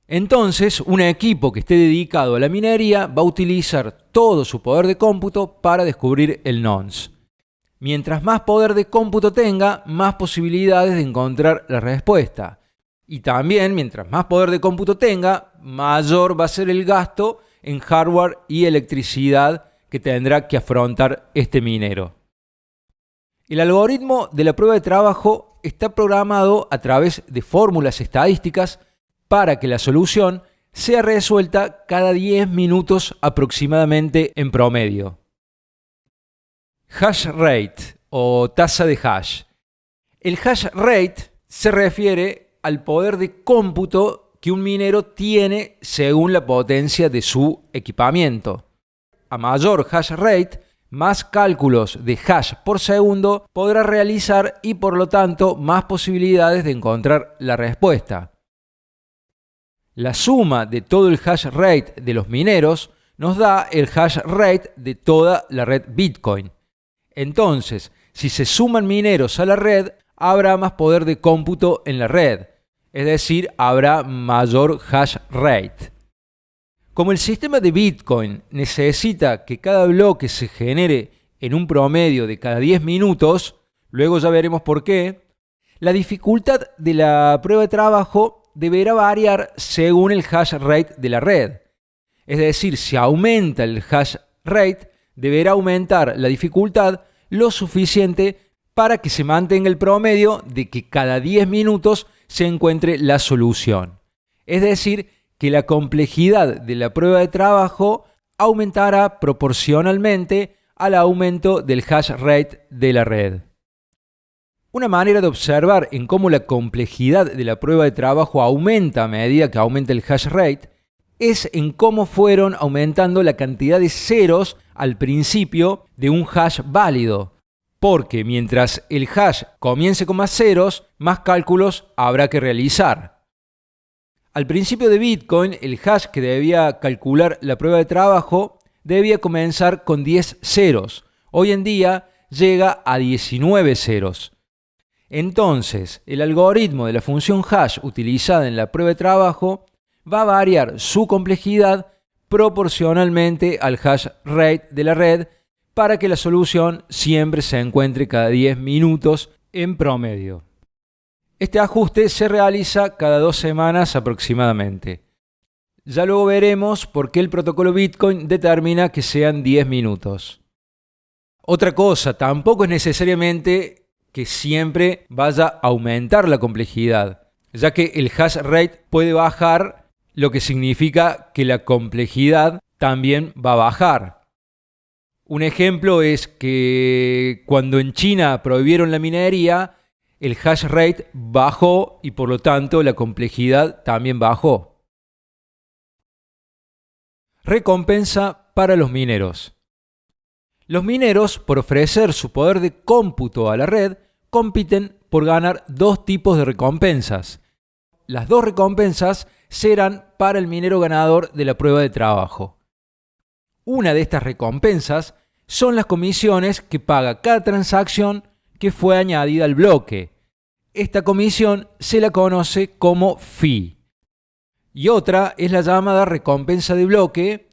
Entonces, un equipo que esté dedicado a la minería va a utilizar todo su poder de cómputo para descubrir el nonce. Mientras más poder de cómputo tenga, más posibilidades de encontrar la respuesta. Y también, mientras más poder de cómputo tenga, mayor va a ser el gasto en hardware y electricidad que tendrá que afrontar este minero. El algoritmo de la prueba de trabajo está programado a través de fórmulas estadísticas para que la solución sea resuelta cada 10 minutos aproximadamente en promedio. Hash rate o tasa de hash. El hash rate se refiere al poder de cómputo que un minero tiene según la potencia de su equipamiento. A mayor hash rate, más cálculos de hash por segundo podrá realizar y por lo tanto más posibilidades de encontrar la respuesta. La suma de todo el hash rate de los mineros nos da el hash rate de toda la red Bitcoin. Entonces, si se suman mineros a la red, habrá más poder de cómputo en la red, es decir, habrá mayor hash rate. Como el sistema de Bitcoin necesita que cada bloque se genere en un promedio de cada 10 minutos, luego ya veremos por qué, la dificultad de la prueba de trabajo deberá variar según el hash rate de la red. Es decir, si aumenta el hash rate, deberá aumentar la dificultad lo suficiente para que se mantenga el promedio de que cada 10 minutos se encuentre la solución. Es decir, que la complejidad de la prueba de trabajo aumentará proporcionalmente al aumento del hash rate de la red. Una manera de observar en cómo la complejidad de la prueba de trabajo aumenta a medida que aumenta el hash rate es en cómo fueron aumentando la cantidad de ceros al principio de un hash válido. Porque mientras el hash comience con más ceros, más cálculos habrá que realizar. Al principio de Bitcoin, el hash que debía calcular la prueba de trabajo debía comenzar con 10 ceros. Hoy en día llega a 19 ceros. Entonces, el algoritmo de la función hash utilizada en la prueba de trabajo va a variar su complejidad proporcionalmente al hash rate de la red para que la solución siempre se encuentre cada 10 minutos en promedio. Este ajuste se realiza cada 2 semanas aproximadamente. Ya luego veremos por qué el protocolo Bitcoin determina que sean 10 minutos. Otra cosa, tampoco es necesariamente que siempre vaya a aumentar la complejidad, ya que el hash rate puede bajar, lo que significa que la complejidad también va a bajar. Un ejemplo es que cuando en China prohibieron la minería, el hash rate bajó y por lo tanto la complejidad también bajó. Recompensa para los mineros. Los mineros, por ofrecer su poder de cómputo a la red, compiten por ganar 2 tipos de recompensas. Las 2 recompensas serán para el minero ganador de la prueba de trabajo. Una de estas recompensas son las comisiones que paga cada transacción que fue añadida al bloque. Esta comisión se la conoce como fee. Y otra es la llamada recompensa de bloque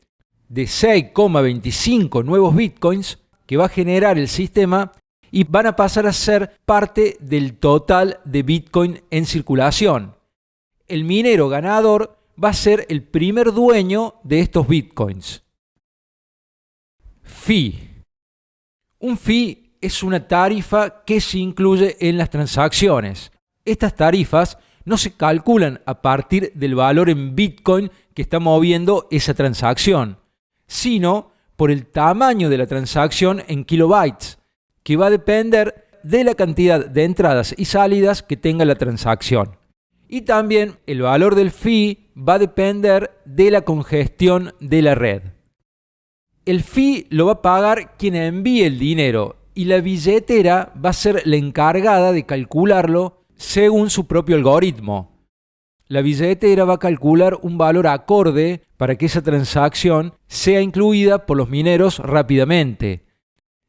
de 6,25 nuevos bitcoins que va a generar el sistema y van a pasar a ser parte del total de bitcoin en circulación. El minero ganador va a ser el primer dueño de estos bitcoins. Fee. Un fee es una tarifa que se incluye en las transacciones. Estas tarifas no se calculan a partir del valor en bitcoin que está moviendo esa transacción, sino por el tamaño de la transacción en kilobytes, que va a depender de la cantidad de entradas y salidas que tenga la transacción. Y también el valor del fee va a depender de la congestión de la red. El fee lo va a pagar quien envíe el dinero y la billetera va a ser la encargada de calcularlo según su propio algoritmo. La billetera va a calcular un valor acorde para que esa transacción sea incluida por los mineros rápidamente.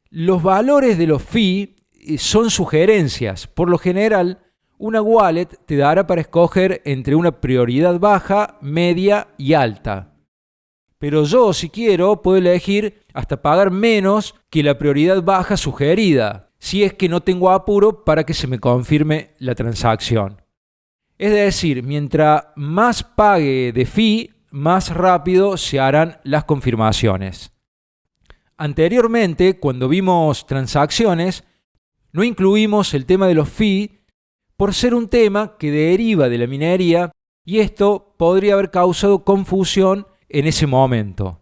Los valores de los fee son sugerencias. Por lo general, una wallet te dará para escoger entre una prioridad baja, media y alta. Pero yo, si quiero, puedo elegir hasta pagar menos que la prioridad baja sugerida, si es que no tengo apuro para que se me confirme la transacción. Es decir, mientras más pague de fee, más rápido se harán las confirmaciones. Anteriormente, cuando vimos transacciones, no incluimos el tema de los fees por ser un tema que deriva de la minería y esto podría haber causado confusión en ese momento.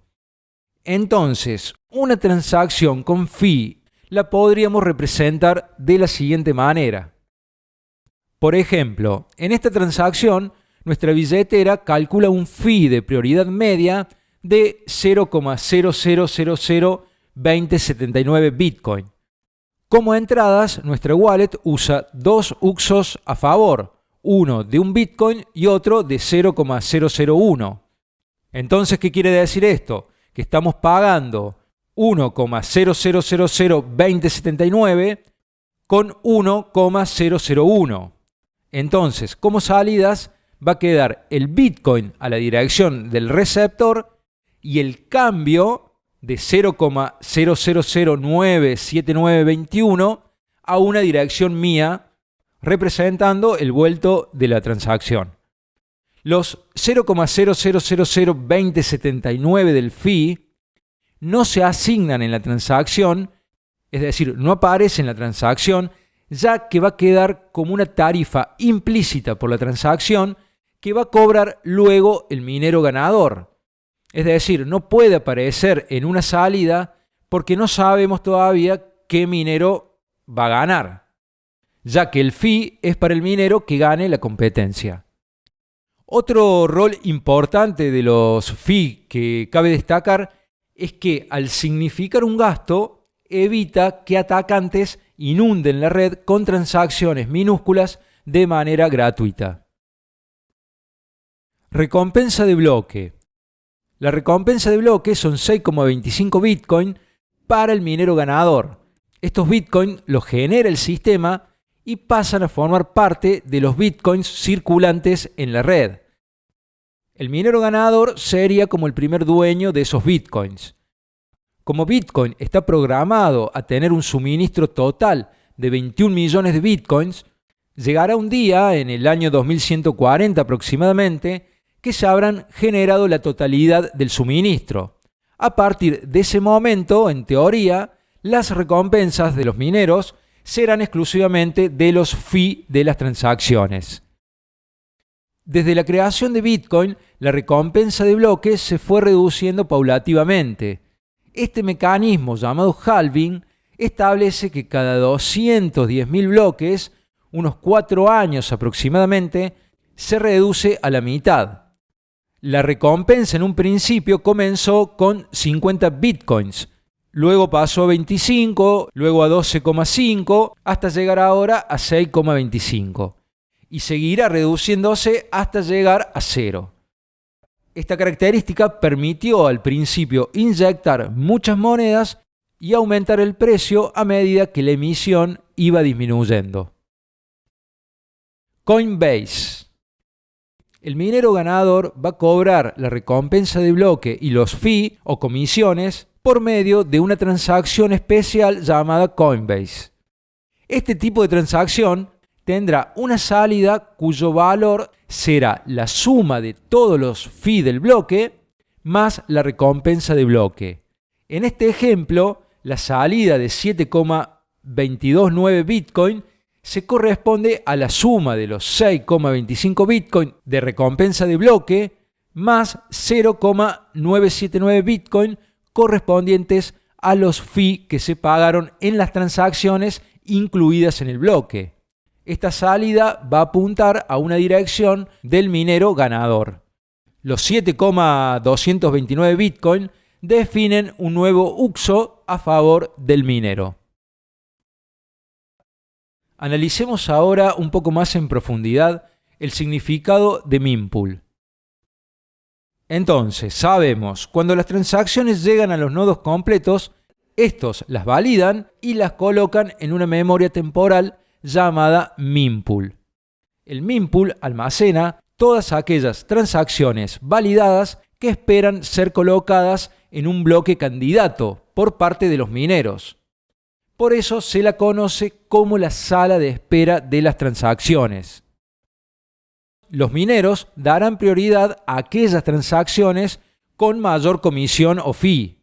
Entonces, una transacción con fee la podríamos representar de la siguiente manera. Por ejemplo, en esta transacción, nuestra billetera calcula un fee de prioridad media de 0,00002079 Bitcoin. Como entradas, nuestra wallet usa 2 UXOs a favor, uno de un Bitcoin y otro de 0,001. Entonces, ¿qué quiere decir esto? Que estamos pagando 1,00002079 con 1,001. Entonces, como salidas, va a quedar el Bitcoin a la dirección del receptor y el cambio de 0,00097921 a una dirección mía, representando el vuelto de la transacción. Los 0,00002079 del fee no se asignan en la transacción, es decir, no aparece en la transacción, ya que va a quedar como una tarifa implícita por la transacción que va a cobrar luego el minero ganador. Es decir, no puede aparecer en una salida porque no sabemos todavía qué minero va a ganar, ya que el fee es para el minero que gane la competencia. Otro rol importante de los fee que cabe destacar es que al significar un gasto, evita que atacantes inunden la red con transacciones minúsculas de manera gratuita. Recompensa de bloque. La recompensa de bloque son 6,25 Bitcoin para el minero ganador. Estos Bitcoin los genera el sistema y pasan a formar parte de los Bitcoins circulantes en la red. El minero ganador sería como el primer dueño de esos Bitcoins. Como Bitcoin está programado a tener un suministro total de 21 millones de Bitcoins, llegará un día, en el año 2140 aproximadamente, que se habrán generado la totalidad del suministro. A partir de ese momento, en teoría, las recompensas de los mineros serán exclusivamente de los fee de las transacciones. Desde la creación de Bitcoin, la recompensa de bloques se fue reduciendo paulativamente. Este mecanismo, llamado halving, establece que cada 210.000 bloques, unos 4 años aproximadamente, se reduce a la mitad. La recompensa en un principio comenzó con 50 bitcoins, luego pasó a 25, luego a 12,5, hasta llegar ahora a 6,25. Y seguirá reduciéndose hasta llegar a 0. Esta característica permitió al principio inyectar muchas monedas y aumentar el precio a medida que la emisión iba disminuyendo. Coinbase. El minero ganador va a cobrar la recompensa de bloque y los fee o comisiones por medio de una transacción especial llamada Coinbase. Este tipo de transacción tendrá una salida cuyo valor será la suma de todos los fee del bloque más la recompensa de bloque. En este ejemplo, la salida de 7,229 Bitcoin se corresponde a la suma de los 6,25 Bitcoin de recompensa de bloque más 0,979 Bitcoin correspondientes a los fee que se pagaron en las transacciones incluidas en el bloque. Esta salida va a apuntar a una dirección del minero ganador. Los 7,229 Bitcoin definen un nuevo uso a favor del minero. Analicemos ahora un poco más en profundidad el significado de mempool. Entonces, sabemos, cuando las transacciones llegan a los nodos completos, estos las validan y las colocan en una memoria temporal llamada mempool. El mempool almacena todas aquellas transacciones validadas que esperan ser colocadas en un bloque candidato por parte de los mineros. Por eso se la conoce como la sala de espera de las transacciones. Los mineros darán prioridad a aquellas transacciones con mayor comisión o fee.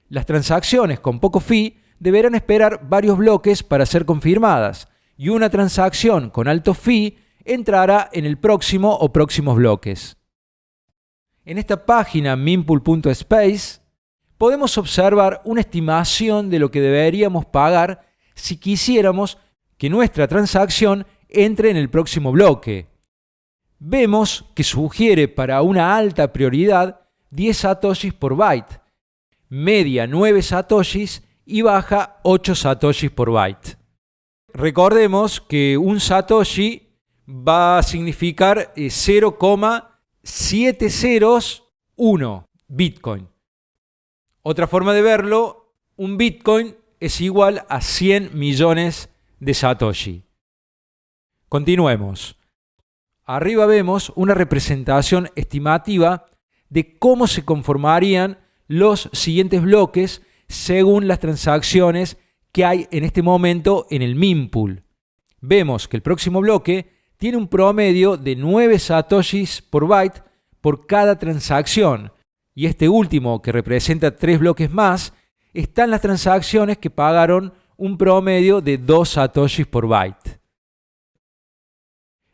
Las transacciones con poco fee deberán esperar varios bloques para ser confirmadas y una transacción con alto fee entrará en el próximo o próximos bloques. En esta página mempool.space podemos observar una estimación de lo que deberíamos pagar si quisiéramos que nuestra transacción entre en el próximo bloque. Vemos que sugiere para una alta prioridad 10 satoshis por byte, media 9 satoshis y baja 8 satoshis por byte. Recordemos que un satoshi va a significar 0,701 Bitcoin. Otra forma de verlo, un Bitcoin es igual a 100 millones de satoshi. Continuemos. Arriba vemos una representación estimativa de cómo se conformarían los siguientes bloques según las transacciones que hay en este momento en el mempool. Vemos que el próximo bloque tiene un promedio de 9 satoshis por byte por cada transacción, y este último, que representa 3 bloques más, están las transacciones que pagaron un promedio de 2 satoshis por byte.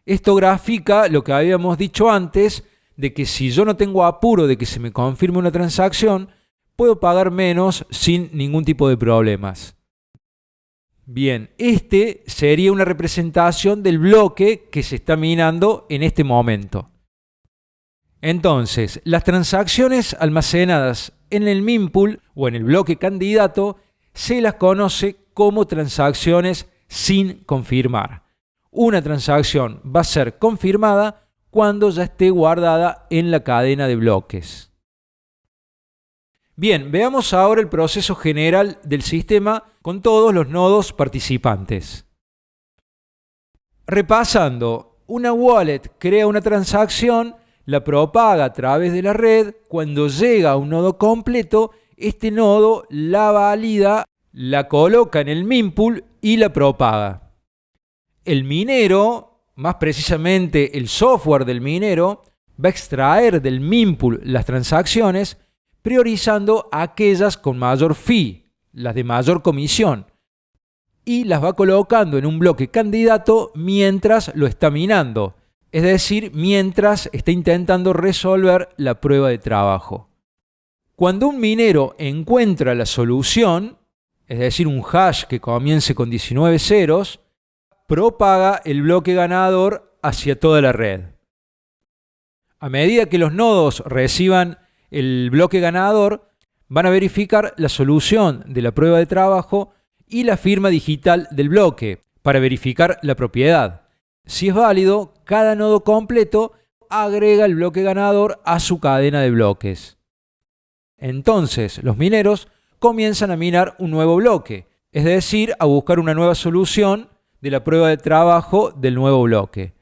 Esto grafica lo que habíamos dicho antes, de que si yo no tengo apuro de que se me confirme una transacción, puedo pagar menos sin ningún tipo de problemas. Bien, este sería una representación del bloque que se está minando en este momento. Entonces, las transacciones almacenadas en el mempool o en el bloque candidato se las conoce como transacciones sin confirmar. Una transacción va a ser confirmada cuando ya esté guardada en la cadena de bloques. Bien, veamos ahora el proceso general del sistema con todos los nodos participantes. Repasando, una wallet crea una transacción, la propaga a través de la red. Cuando llega a un nodo completo, este nodo la valida, la coloca en el mempool y la propaga. El minero, más precisamente el software del minero, va a extraer del mempool las transacciones, priorizando aquellas con mayor fee, las de mayor comisión, y las va colocando en un bloque candidato mientras lo está minando, es decir, mientras está intentando resolver la prueba de trabajo. Cuando un minero encuentra la solución, es decir, un hash que comience con 19 ceros, propaga el bloque ganador hacia toda la red. A medida que los nodos reciban el bloque ganador, van a verificar la solución de la prueba de trabajo y la firma digital del bloque para verificar la propiedad. Si es válido, cada nodo completo agrega el bloque ganador a su cadena de bloques. Entonces, los mineros comienzan a minar un nuevo bloque, es decir, a buscar una nueva solución de la prueba de trabajo del nuevo bloque.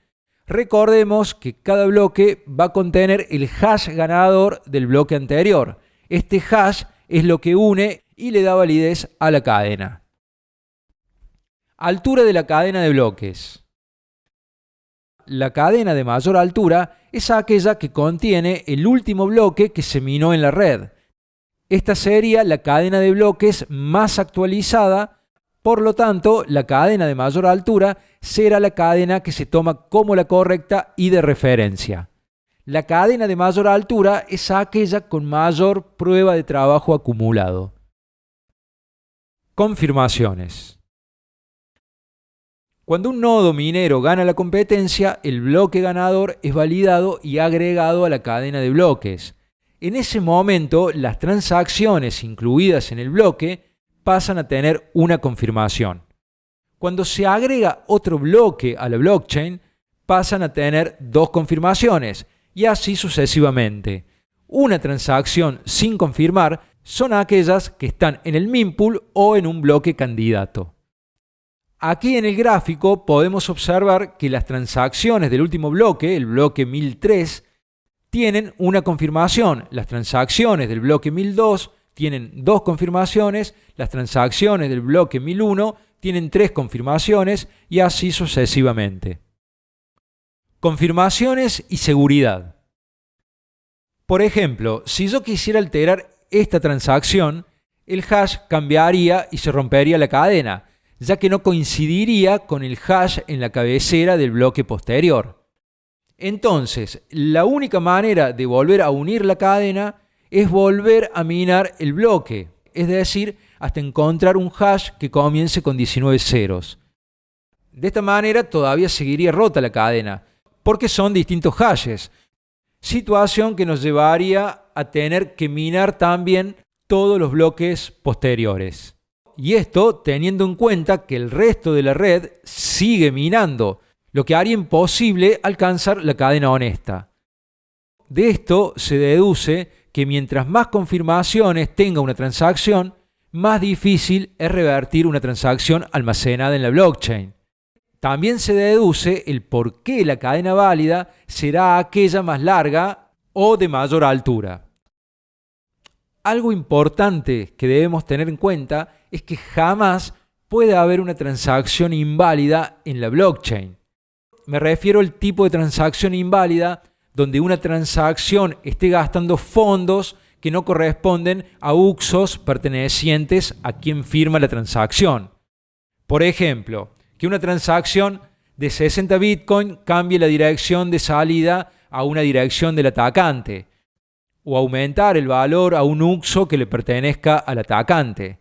Recordemos que cada bloque va a contener el hash ganador del bloque anterior. Este hash es lo que une y le da validez a la cadena. Altura de la cadena de bloques. La cadena de mayor altura es aquella que contiene el último bloque que se minó en la red. Esta sería la cadena de bloques más actualizada. Por lo tanto, la cadena de mayor altura será la cadena que se toma como la correcta y de referencia. La cadena de mayor altura es aquella con mayor prueba de trabajo acumulado. Confirmaciones. Cuando un nodo minero gana la competencia, el bloque ganador es validado y agregado a la cadena de bloques. En ese momento, las transacciones incluidas en el bloque pasan a tener una confirmación. Cuando se agrega otro bloque a la blockchain, pasan a tener dos confirmaciones y así sucesivamente. Una transacción sin confirmar son aquellas que están en el mempool o en un bloque candidato. Aquí en el gráfico podemos observar que las transacciones del último bloque, el bloque 1003, tienen una confirmación. Las transacciones del bloque 1002 tienen dos confirmaciones, las transacciones del bloque 1001 tienen tres confirmaciones y así sucesivamente. Confirmaciones y seguridad. Por ejemplo, si yo quisiera alterar esta transacción, el hash cambiaría y se rompería la cadena, ya que no coincidiría con el hash en la cabecera del bloque posterior. Entonces, la única manera de volver a unir la cadena es volver a minar el bloque, es decir, hasta encontrar un hash que comience con 19 ceros. De esta manera todavía seguiría rota la cadena, porque son distintos hashes, situación que nos llevaría a tener que minar también todos los bloques posteriores. Y esto teniendo en cuenta que el resto de la red sigue minando, lo que haría imposible alcanzar la cadena honesta. De esto se deduce que mientras más confirmaciones tenga una transacción, más difícil es revertir una transacción almacenada en la blockchain. También se deduce el por qué la cadena válida será aquella más larga o de mayor altura. Algo importante que debemos tener en cuenta es que jamás puede haber una transacción inválida en la blockchain. Me refiero al tipo de transacción inválida donde una transacción esté gastando fondos que no corresponden a usos pertenecientes a quien firma la transacción. Por ejemplo, que una transacción de 60 Bitcoin cambie la dirección de salida a una dirección del atacante, o aumentar el valor a un UXO que le pertenezca al atacante.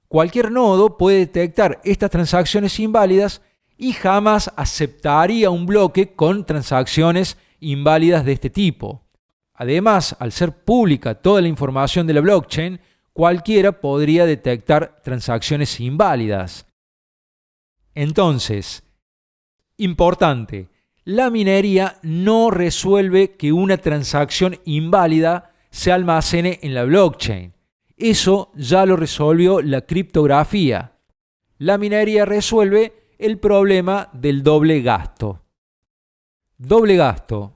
Cualquier nodo puede detectar estas transacciones inválidas y jamás aceptaría un bloque con transacciones inválidas de este tipo. Además, al ser pública toda la información de la blockchain, cualquiera podría detectar transacciones inválidas. Entonces, importante, la minería no resuelve que una transacción inválida se almacene en la blockchain. Eso ya lo resolvió la criptografía. La minería resuelve el problema del doble gasto. Doble gasto.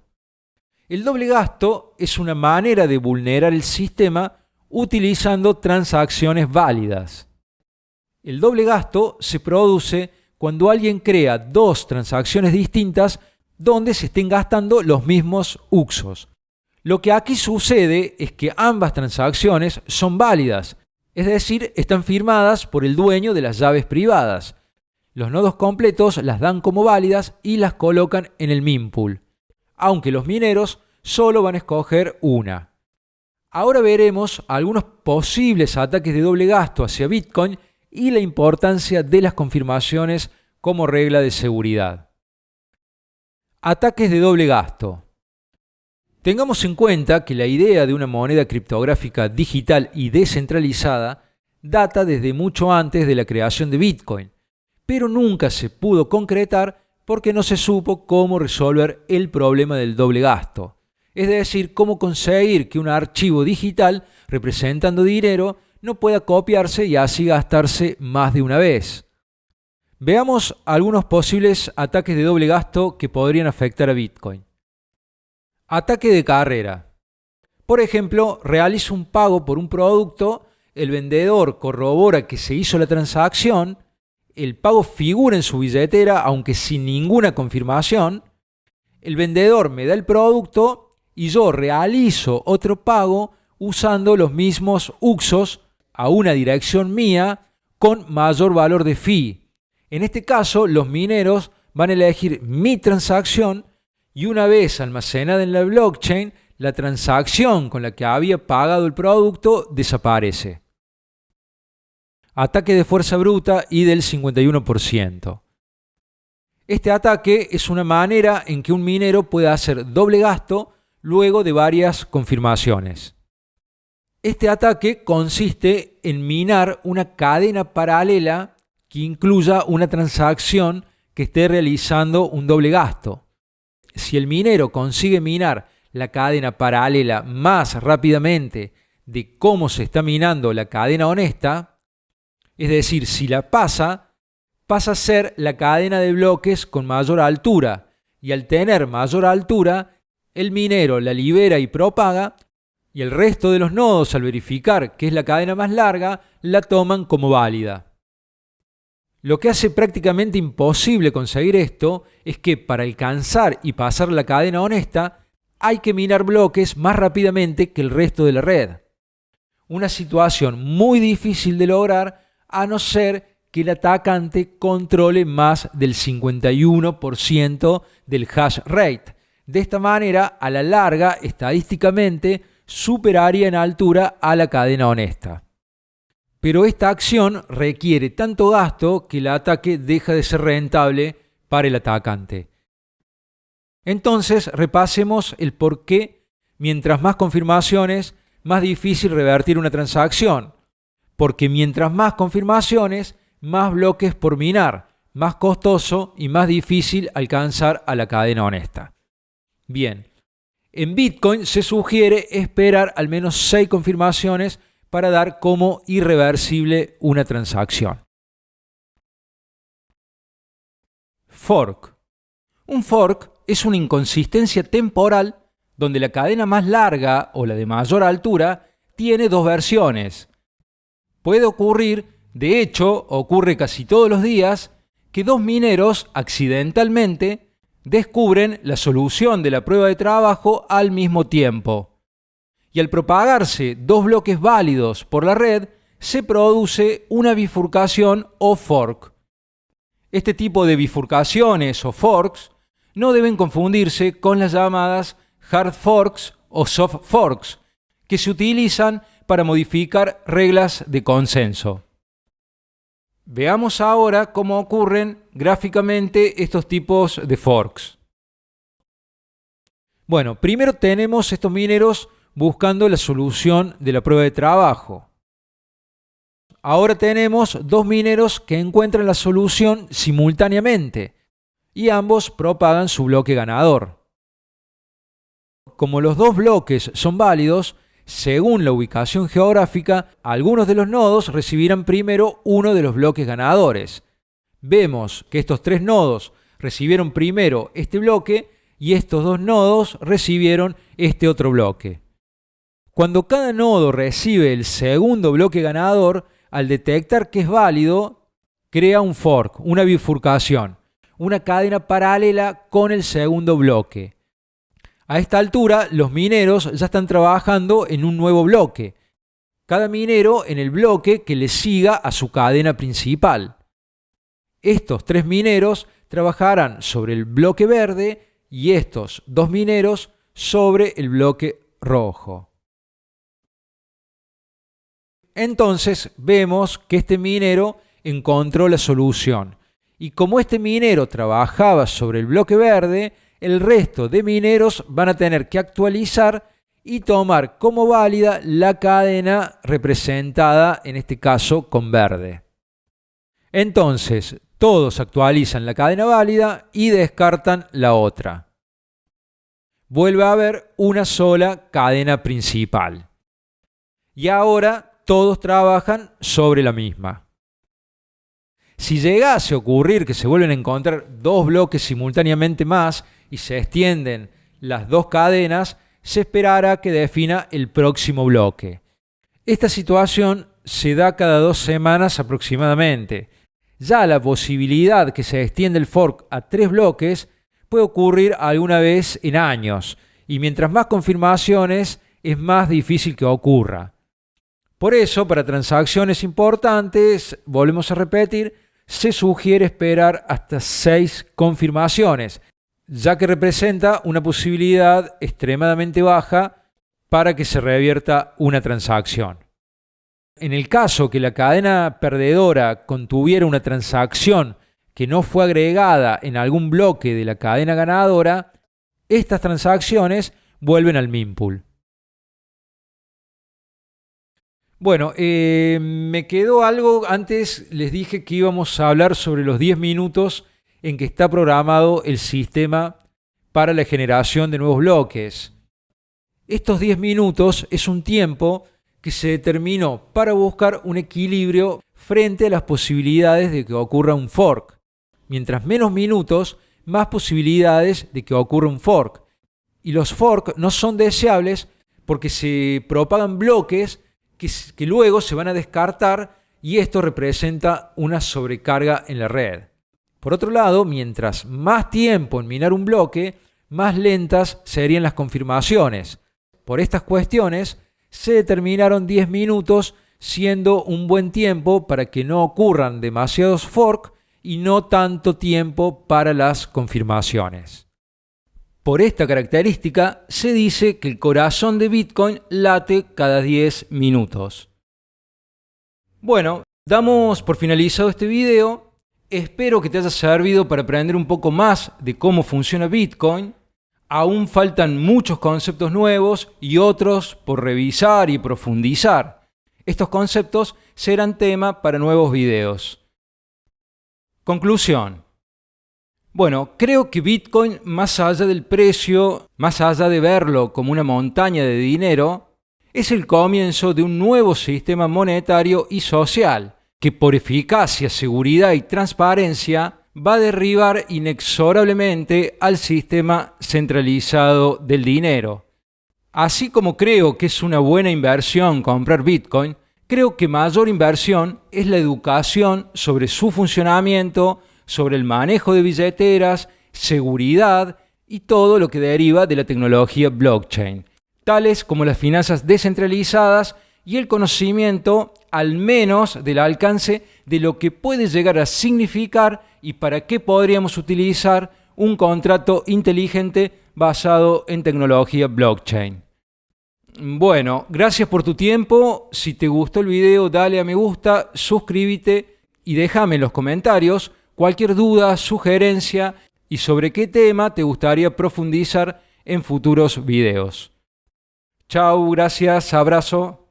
El doble gasto es una manera de vulnerar el sistema utilizando transacciones válidas. El doble gasto se produce cuando alguien crea dos transacciones distintas donde se estén gastando los mismos UXOs. Lo que aquí sucede es que ambas transacciones son válidas, es decir, están firmadas por el dueño de las llaves privadas. Los nodos completos las dan como válidas y las colocan en el mempool, aunque los mineros solo van a escoger una. Ahora veremos algunos posibles ataques de doble gasto hacia Bitcoin y la importancia de las confirmaciones como regla de seguridad. Ataques de doble gasto. Tengamos en cuenta que la idea de una moneda criptográfica digital y descentralizada data desde mucho antes de la creación de Bitcoin, pero nunca se pudo concretar porque no se supo cómo resolver el problema del doble gasto, es decir, cómo conseguir que un archivo digital representando dinero no pueda copiarse y así gastarse más de una vez. Veamos algunos posibles ataques de doble gasto que podrían afectar a Bitcoin. Ataque de carrera. Por ejemplo, realiza un pago por un producto, el vendedor corrobora que se hizo la transacción, el pago figura en su billetera aunque sin ninguna confirmación, el vendedor me da el producto y yo realizo otro pago usando los mismos UXOs a una dirección mía con mayor valor de fee. En este caso, los mineros van a elegir mi transacción y una vez almacenada en la blockchain, la transacción con la que había pagado el producto desaparece. Ataque de fuerza bruta y del 51%. Este ataque es una manera en que un minero puede hacer doble gasto luego de varias confirmaciones. Este ataque consiste en minar una cadena paralela que incluya una transacción que esté realizando un doble gasto. Si el minero consigue minar la cadena paralela más rápidamente de cómo se está minando la cadena honesta, es decir, si la pasa a ser la cadena de bloques con mayor altura, y al tener mayor altura, el minero la libera y propaga, y el resto de los nodos, al verificar que es la cadena más larga, la toman como válida. Lo que hace prácticamente imposible conseguir esto es que para alcanzar y pasar la cadena honesta hay que minar bloques más rápidamente que el resto de la red. Una situación muy difícil de lograr a no ser que el atacante controle más del 51% del hash rate. De esta manera, a la larga, estadísticamente, superaría en altura a la cadena honesta. Pero esta acción requiere tanto gasto que el ataque deja de ser rentable para el atacante. Entonces, repasemos el por qué, mientras más confirmaciones, más difícil revertir una transacción. Porque mientras más confirmaciones, más bloques por minar, más costoso y más difícil alcanzar a la cadena honesta. Bien, en Bitcoin se sugiere esperar al menos 6 confirmaciones para dar como irreversible una transacción. Fork. Un fork es una inconsistencia temporal donde la cadena más larga o la de mayor altura tiene dos versiones. Puede ocurrir, de hecho ocurre casi todos los días, que dos mineros accidentalmente descubren la solución de la prueba de trabajo al mismo tiempo. Y al propagarse dos bloques válidos por la red, se produce una bifurcación o fork. Este tipo de bifurcaciones o forks no deben confundirse con las llamadas hard forks o soft forks, que se utilizan para modificar reglas de consenso. Veamos ahora cómo ocurren gráficamente estos tipos de forks. Bueno, primero tenemos estos mineros buscando la solución de la prueba de trabajo. Ahora tenemos dos mineros que encuentran la solución simultáneamente y ambos propagan su bloque ganador. Como los dos bloques son válidos, según la ubicación geográfica, algunos de los nodos recibirán primero uno de los bloques ganadores. Vemos que estos tres nodos recibieron primero este bloque y estos dos nodos recibieron este otro bloque. Cuando cada nodo recibe el segundo bloque ganador, al detectar que es válido, crea un fork, una bifurcación, una cadena paralela con el segundo bloque. A esta altura, los mineros ya están trabajando en un nuevo bloque, cada minero en el bloque que le siga a su cadena principal. Estos tres mineros trabajarán sobre el bloque verde y estos dos mineros sobre el bloque rojo. Entonces vemos que este minero encontró la solución y como este minero trabajaba sobre el bloque verde, el resto de mineros van a tener que actualizar y tomar como válida la cadena representada, en este caso, con verde. Entonces, todos actualizan la cadena válida y descartan la otra. Vuelve a haber una sola cadena principal. Y ahora todos trabajan sobre la misma. Si llegase a ocurrir que se vuelven a encontrar dos bloques simultáneamente más y se extienden las dos cadenas, se esperará que defina el próximo bloque. Esta situación se da cada 2 semanas aproximadamente. Ya la posibilidad que se extienda el fork a 3 bloques puede ocurrir alguna vez en años, y mientras más confirmaciones es más difícil que ocurra. Por eso, para transacciones importantes, volvemos a repetir, se sugiere esperar hasta 6 confirmaciones, ya que representa una posibilidad extremadamente baja para que se revierta una transacción. En el caso que la cadena perdedora contuviera una transacción que no fue agregada en algún bloque de la cadena ganadora, estas transacciones vuelven al mempool. Bueno, me quedó algo, antes les dije que íbamos a hablar sobre los 10 minutos en que está programado el sistema para la generación de nuevos bloques. Estos 10 minutos es un tiempo que se determinó para buscar un equilibrio frente a las posibilidades de que ocurra un fork. Mientras menos minutos, más posibilidades de que ocurra un fork. Y los forks no son deseables porque se propagan bloques que luego se van a descartar y esto representa una sobrecarga en la red. Por otro lado, mientras más tiempo en minar un bloque, más lentas serían las confirmaciones. Por estas cuestiones, se determinaron 10 minutos siendo un buen tiempo para que no ocurran demasiados forks y no tanto tiempo para las confirmaciones. Por esta característica, se dice que el corazón de Bitcoin late cada 10 minutos. Bueno, damos por finalizado este video. Espero que te haya servido para aprender un poco más de cómo funciona Bitcoin. Aún faltan muchos conceptos nuevos y otros por revisar y profundizar. Estos conceptos serán tema para nuevos videos. Conclusión. Bueno, creo que Bitcoin, más allá del precio, más allá de verlo como una montaña de dinero, es el comienzo de un nuevo sistema monetario y social que por eficacia, seguridad y transparencia va a derribar inexorablemente al sistema centralizado del dinero. Así como creo que es una buena inversión comprar Bitcoin, creo que mayor inversión es la educación sobre su funcionamiento, sobre el manejo de billeteras, seguridad y todo lo que deriva de la tecnología blockchain, tales como las finanzas descentralizadas y el conocimiento al menos del alcance de lo que puede llegar a significar y para qué podríamos utilizar un contrato inteligente basado en tecnología blockchain. Bueno, gracias por tu tiempo. Si te gustó el video, dale a me gusta, suscríbete y déjame en los comentarios cualquier duda, sugerencia y sobre qué tema te gustaría profundizar en futuros videos. Chao, gracias, abrazo.